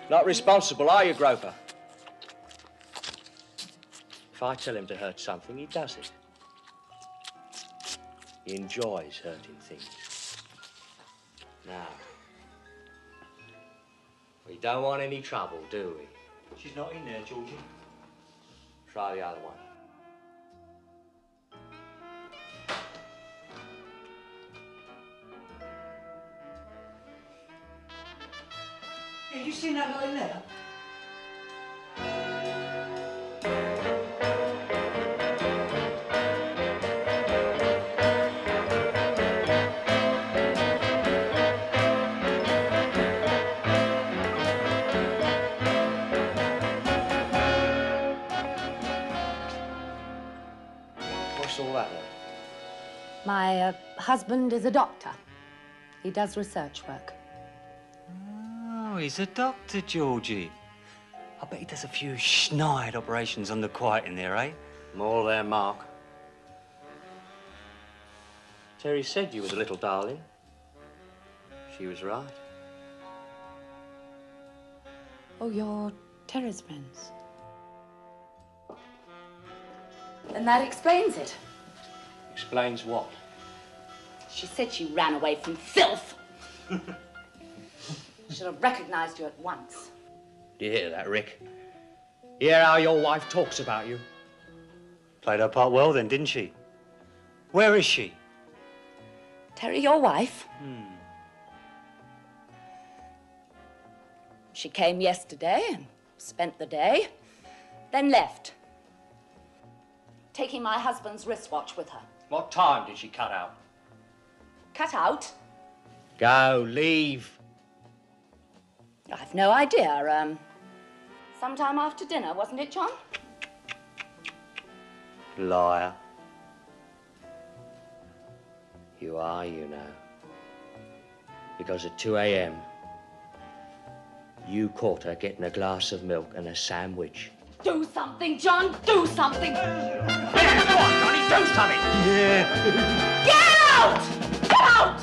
Not responsible, are you, Groper? If I tell him to hurt something, he does it. He enjoys hurting things. Now, we don't want any trouble, do we? She's not in there, Georgie. Try the other one. Yeah, you seen that lot in there? What's all that then? My husband is a doctor. He does research work. Oh, he's a doctor, Georgie. I bet he does a few schneid operations on the quiet in there, eh? More there, Mark. Terry said you was a little darling. She was right. Oh, you're Terry's friends. And that explains it. Explains what? She said she ran away from filth. Should have recognized you at once. Do you hear that, Rick? You hear how your wife talks about you? Played her part well then, didn't she? Where is she? Terry, your wife? She came yesterday and spent the day, then left. Taking my husband's wristwatch with her. What time did she cut out? Cut out? Go, leave. I've no idea. Sometime after dinner, wasn't it, John? Liar. You are, you know. Because at 2 a.m., you caught her getting a glass of milk and a sandwich. Do something, John! Do something! Yeah, come on, Johnny, do something! Yeah. Get out! Get out!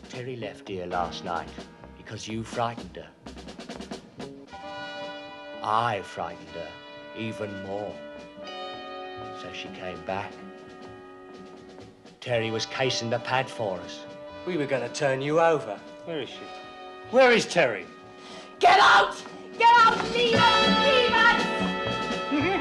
Terry left here last night because you frightened her. I frightened her even more. So she came back. Terry was casing the pad for us. We were going to turn you over. Where is she? Where is Terry? Get out! Get out! Leave us! Leave us! Leave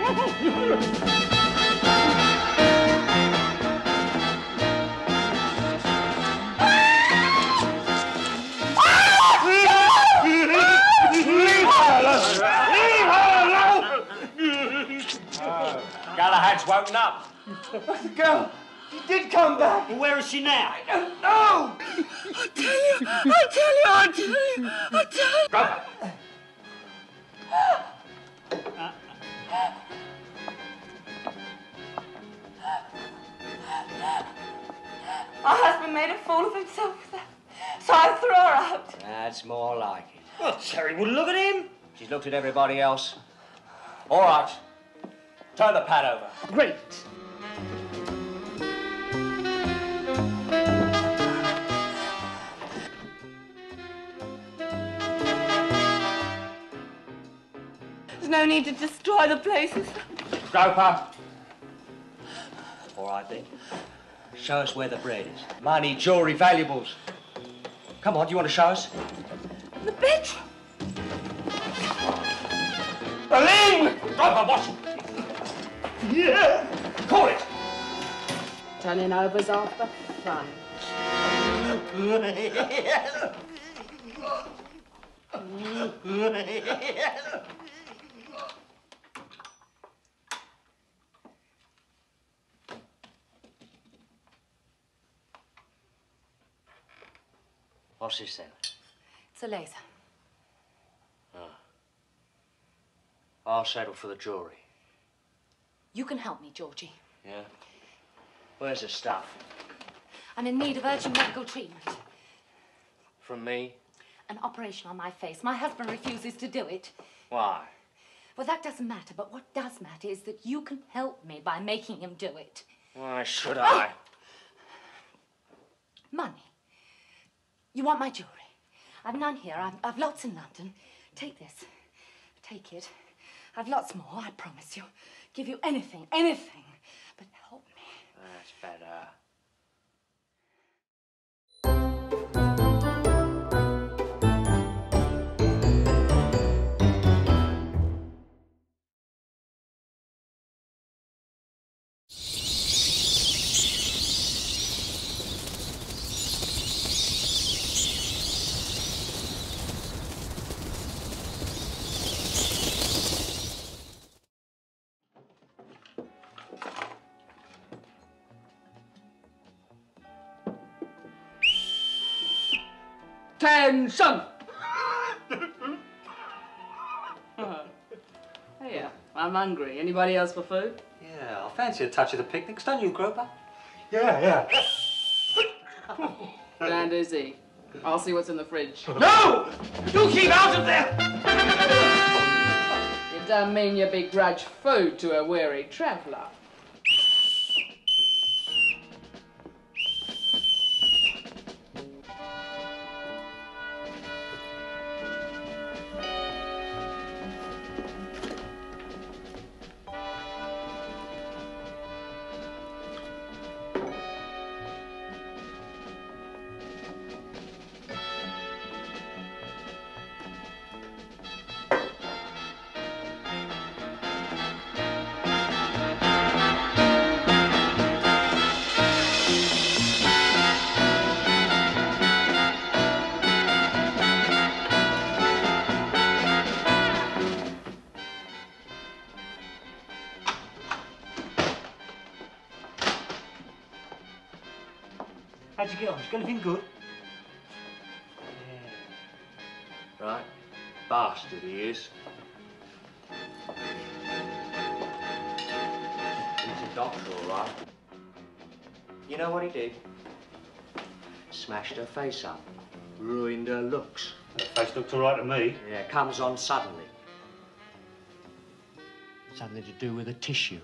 her alone! Leave her alone! Galahad's woken up. But the girl, she did come back. Well, where is she now? I don't know. I tell you. Go. My husband made a fool of himself with her, so I threw her out. That's more like it. Well, Terry wouldn't look at him. She's looked at everybody else. All right. Turn the pad over. Great. There's no need to destroy the places. Roper. All right, then. Show us where the bread is. Money, jewellery, valuables. Come on, do you want to show us? The bedroom. Berlin! Roper, watch it. Yeah! Call it! Turning over's half the fun. What's this then? It's a laser. Oh. I'll settle for the jewellery. You can help me, Georgie. Yeah? Where's the stuff? I'm in need of urgent medical treatment. From me? An operation on my face. My husband refuses to do it. Why? Well, that doesn't matter, but what does matter is that you can help me by making him do it. Why should I? Money. You want my jewellery? I've none here. I've lots in London. Take this. Take it. I've lots more, I promise you. Give you anything, anything. But help me. That's better. Attention! Hey, I'm hungry. Anybody else for food? Yeah, I fancy a touch of the picnics, don't you, Groper? Yeah. Stand easy. I'll see what's in the fridge. No! You keep out of there! You don't mean you begrudge food to a weary traveller? How'd you get on? Did you get anything good? Yeah. Right. Bastard he is. He's a doctor, all right. You know what he did? Smashed her face up. Ruined her looks. Her face looked all right to me. Yeah, comes on suddenly. Something to do with a tissue.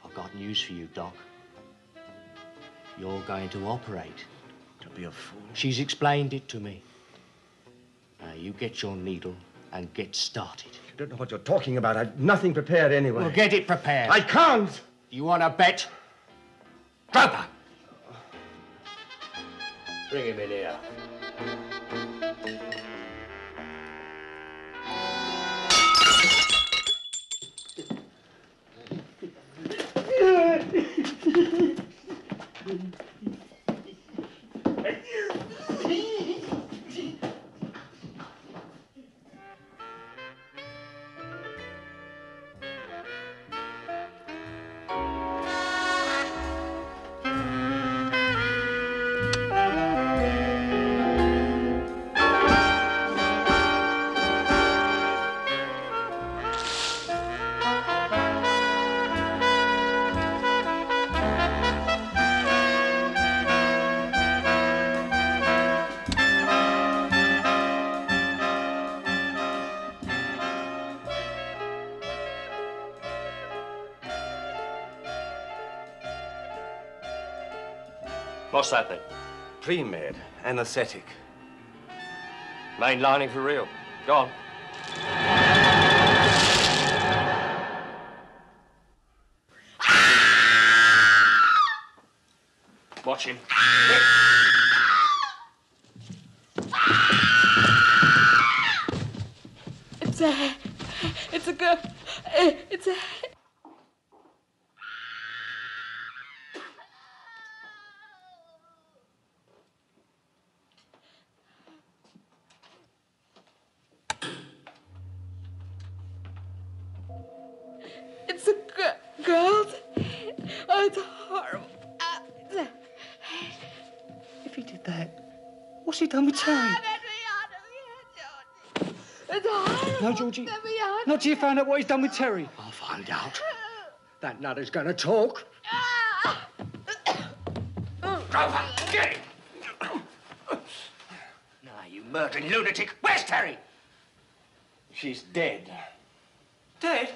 I've got news for you, Doc. You're going to operate. Don't be a fool. She's explained it to me. Now, you get your needle and get started. You don't know what you're talking about. I've nothing prepared anyway. Well, get it prepared. I can't! You want to bet? Groper! Bring him in here. What's that then? Pre-med, anesthetic. Main lining for real. Go on. Watch him. It's a girl. It's a... It's a girl. Oh, it's horrible. If he did that, what's he done with Terry? It's horrible. No, Georgie. Not till you found out what he's done with Terry. I'll find out. That nutter's gonna talk. Grover, get him! Now, you murdering lunatic, where's Terry? She's dead. Dead?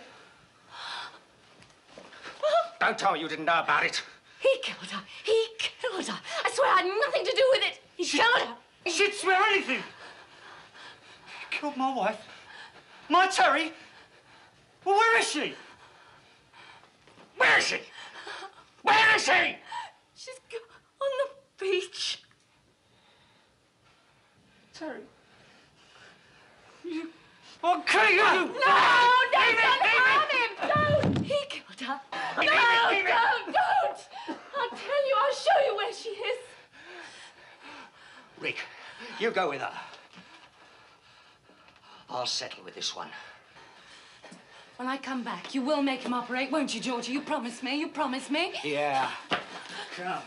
Don't tell me you didn't know about it. He killed her. He killed her. I swear I had nothing to do with it. He killed her. She'd swear anything. He killed my wife. My Terry. Well, where is she? Where is she? Where is she? She's on the beach. Terry. I'll kill you! No, don't harm him! Don't! He killed her. No, don't! I'll tell you, I'll show you where she is. Rick, you go with her. I'll settle with this one. When I come back, you will make him operate, won't you, Georgie? You promise me, you promise me. Yeah. Come.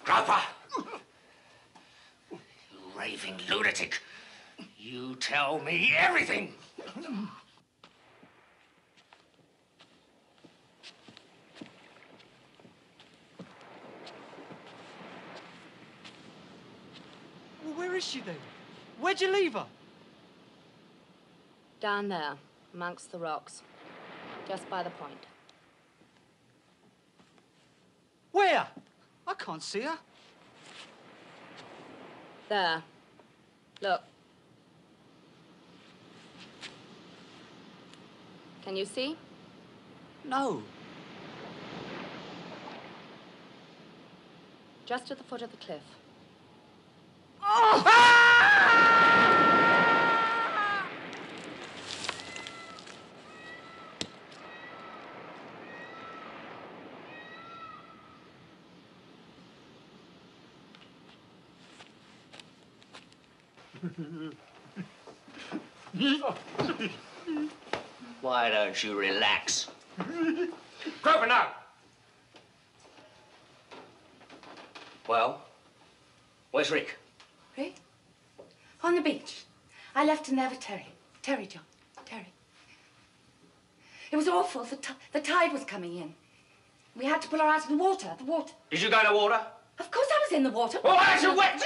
Grover! You raving lunatic. You tell me everything. Well, where is she then? Where'd you leave her? Down there, amongst the rocks, just by the point. Where? I can't see her. There. Look. Can you see? No. Just at the foot of the cliff. Why don't you relax? Grover, no! Well, where's Rick? Rick? On the beach. I left him there with Terry. Terry, John. Terry. It was awful. The tide was coming in. We had to pull her out of the water. The water. Did you go in the water? Of course I was in the water. Well, why aren't you wet?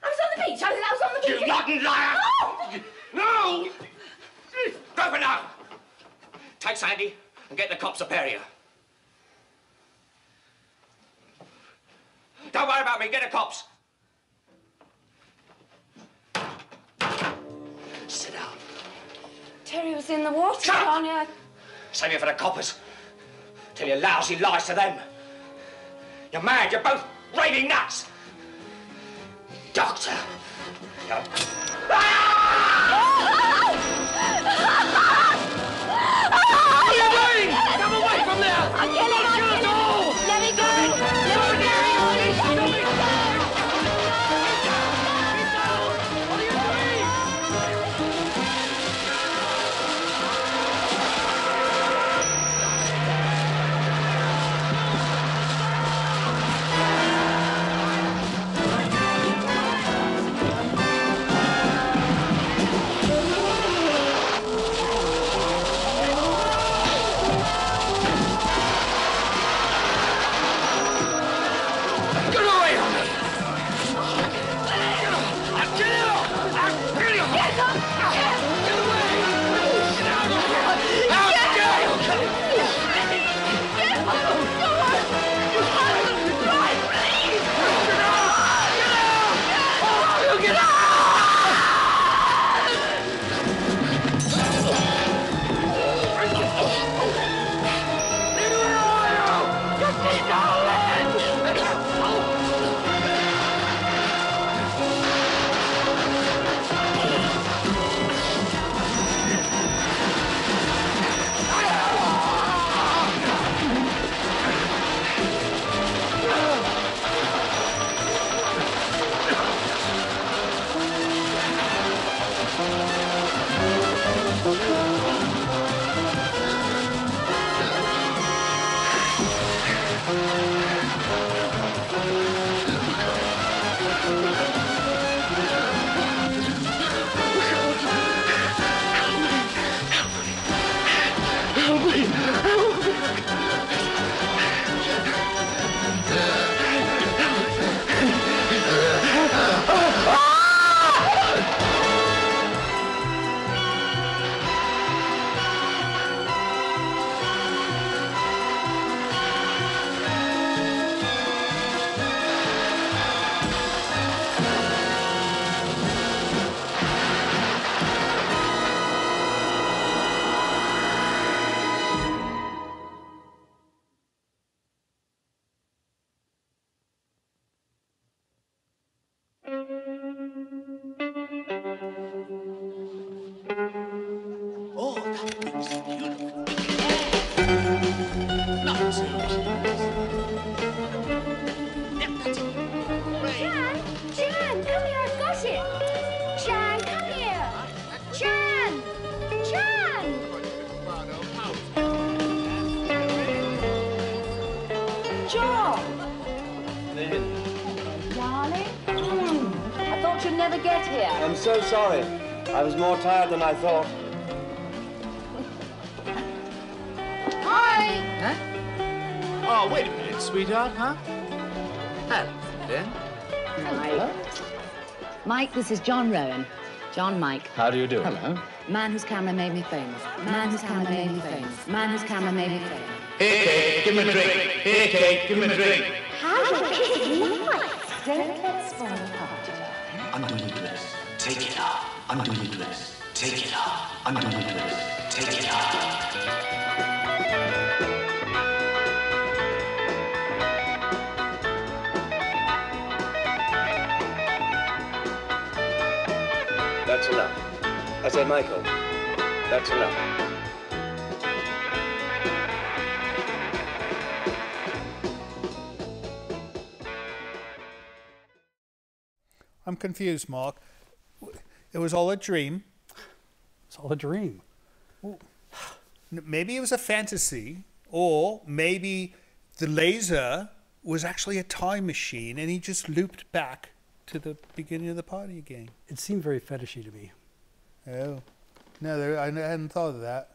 I was on the beach. I was on the beach. You rotten liar! No! Grover, now! Take Sandy and get the cops to bury her. Don't worry about me. Get the cops. Sit down. Terry was in the water. Shut up! Johnny. Save you for the coppers. Tell your lousy lies to them. You're mad. You're both raving nuts. Doctor. What are you doing? Come away from there! I'll kill him! Kill us all! Let me go! Let me go! John! Darling? I thought you'd never get here. I'm so sorry. I was more tired than I thought. Hi! Huh? Oh, wait a minute, sweetheart, huh? Hello, then. Mike. Mike, this is John Rowan. John Mike. How do you do? Hello. Man whose camera made me famous. Man whose camera made me famous. Man whose camera made me famous. Hey, Kate, give me a drink. Hey, Kate, give me a drink. How do you like? Don't let's fall apart. Undo your dress. Take it off. Undo your dress. Take it off. Undo your dress. Take it off. That's enough. I said, Michael, that's enough. I'm confused, Mark. It was all a dream. It's all a dream. Maybe it was a fantasy, or maybe the laser was actually a time machine and he just looped back to the beginning of the party again. It seemed very fetishy to me. Oh. No, I hadn't thought of that.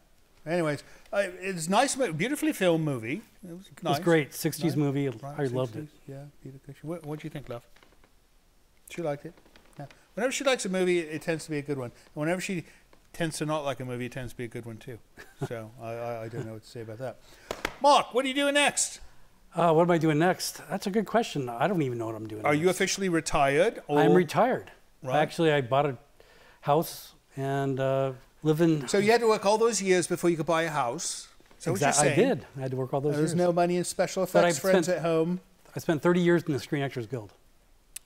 Anyways, it's nice, beautifully filmed movie. It was nice. It was great. 60s Nice. maybe. Right, I loved 60s, it. Yeah, Peter Cushing. What do you think, love? She liked it? Yeah. Whenever she likes a movie, it tends to be a good one. And whenever she tends to not like a movie, it tends to be a good one too. So I don't know what to say about that. Mark, what are you doing next? What am I doing next? That's a good question. I don't even know what I'm doing Are next. you officially retired? Or? I'm retired. Right. Actually, I bought a house and live in... So you had to work all those years before you could buy a house? Is that what you're saying? I did. I had to work all those years. There's no money in special But I effects friends at home? I spent 30 years in the Screen Actors Guild.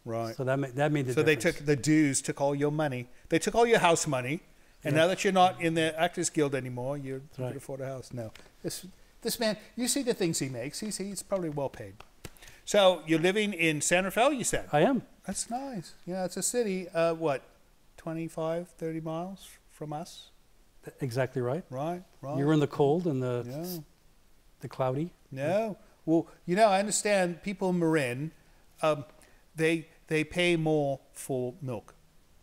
Right. So that made the difference. So they took the dues, took all your money. They took all your house money, and now that you're not in the Actors Guild anymore, you can afford a house. No, this man, you see the things he makes. He's probably well paid. So you're living in San Rafael, you said? I am. That's nice. Yeah, it's a city. What, 25, 30 miles from us? Exactly right. Right. You were in the cold and the cloudy. No. Well, you know, I understand people in Marin, they pay more for milk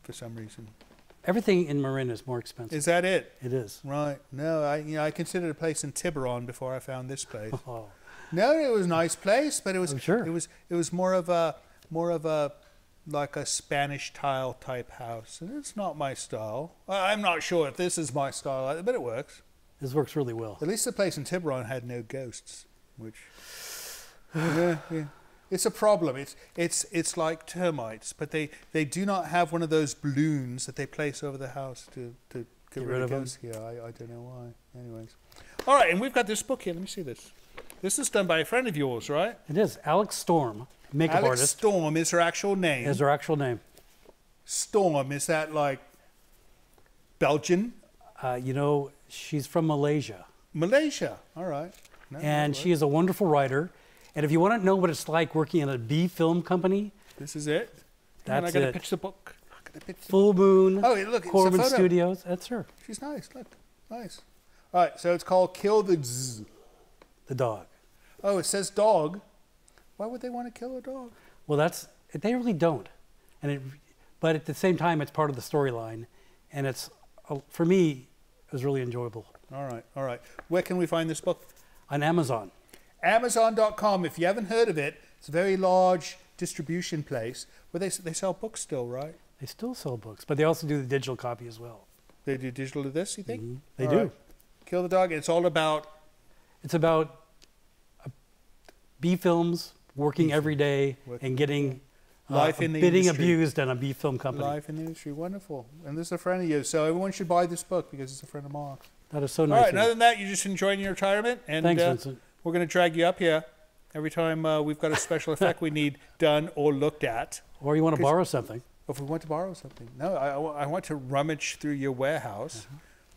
for some reason. Everything in Marin is more expensive. Is that it? It is. Right. No, I considered a place in Tiburon before I found this place. Oh. No, it was a nice place, but it was sure. it was more of a like a Spanish tile type house, and it's not my style. I'm not sure if this is my style, but it works. This works really well. At least the place in Tiburon had no ghosts, which yeah. It's a problem. It's like termites, but they do not have one of those balloons that they place over the house to get rid of ghosts. Yeah, I don't know why. Anyways, all right, and we've got this book here. Let me see this. This is done by a friend of yours, right? It is. Alex Storm, makeup Alex artist. Storm is her actual name. Is her actual name. Storm, is that like Belgian? You know, she's from Malaysia. Malaysia, all right. No, And she is a wonderful writer. And if you want to know what it's like working in a B film company, this is it. That's I got to it. pitch the book. Full Moon, Oh, look, it's a Corbin photo. Studios. That's her. She's nice. Look, nice. All right, so it's called Kill the Zzz. The dog. Oh, it says dog. Why would they want to kill a dog? Well, they really don't. But at the same time, it's part of the storyline, and it's for me, it was really enjoyable. All right. Where can we find this book? On Amazon. Amazon.com. If you haven't heard of it, it's a very large distribution place where they sell books still, right? They still sell books, but they also do the digital copy as well. They do digital of this, you think? Mm-hmm. They All do. right. Kill the Dog. It's all about... It's about B films working every day and getting life in the bidding industry. abused in a B film company. Life in the industry. Wonderful. And this is a friend of yours, so everyone should buy this book because it's a friend of Mark. That is so All nice. right, of and you. other than that, you're just enjoying your retirement. And Thanks, Vincent. we're going to drag you up here every time we've got a special effect we need done or looked at. Or you want to borrow something. If we want to borrow something. No, I want to rummage through your warehouse.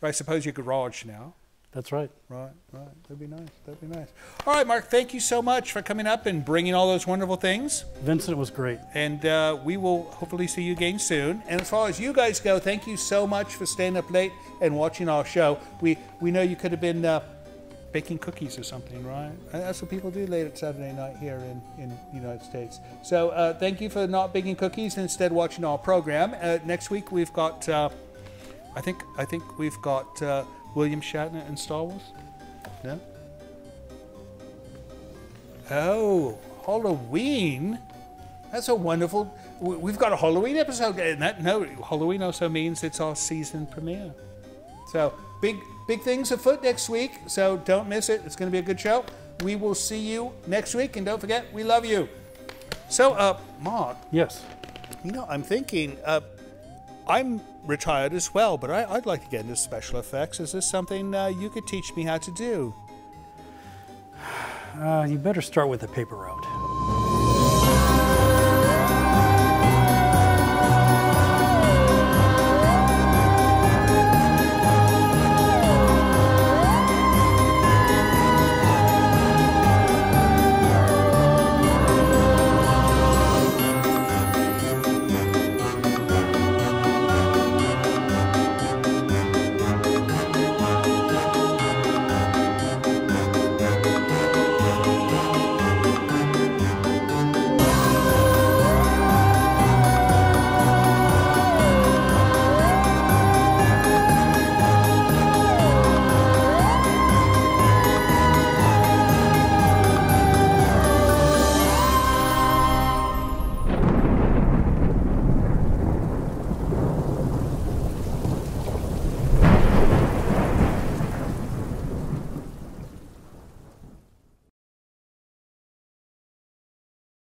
Or I suppose your garage now. That's right. Right. That'd be nice. All right, Mark, thank you so much for coming up and bringing all those wonderful things. Vincent, was great. And we will hopefully see you again soon. And as far as you guys go, thank you so much for staying up late and watching our show. We know you could have been baking cookies or something, right? And that's what people do late at Saturday night here in the United States. So thank you for not baking cookies and instead watching our program. Next week we've got, I think we've got William Shatner in Star Wars. No? Oh, Halloween. That's a wonderful. We've got a Halloween episode. Halloween also means it's our season premiere. So big things afoot next week. So don't miss it. It's going to be a good show. We will see you next week, and don't forget, we love you. So, Mark. Yes. You know, I'm thinking. I'm retired as well, but I'd like to get into special effects. Is this something you could teach me how to do? You better start with the paper route.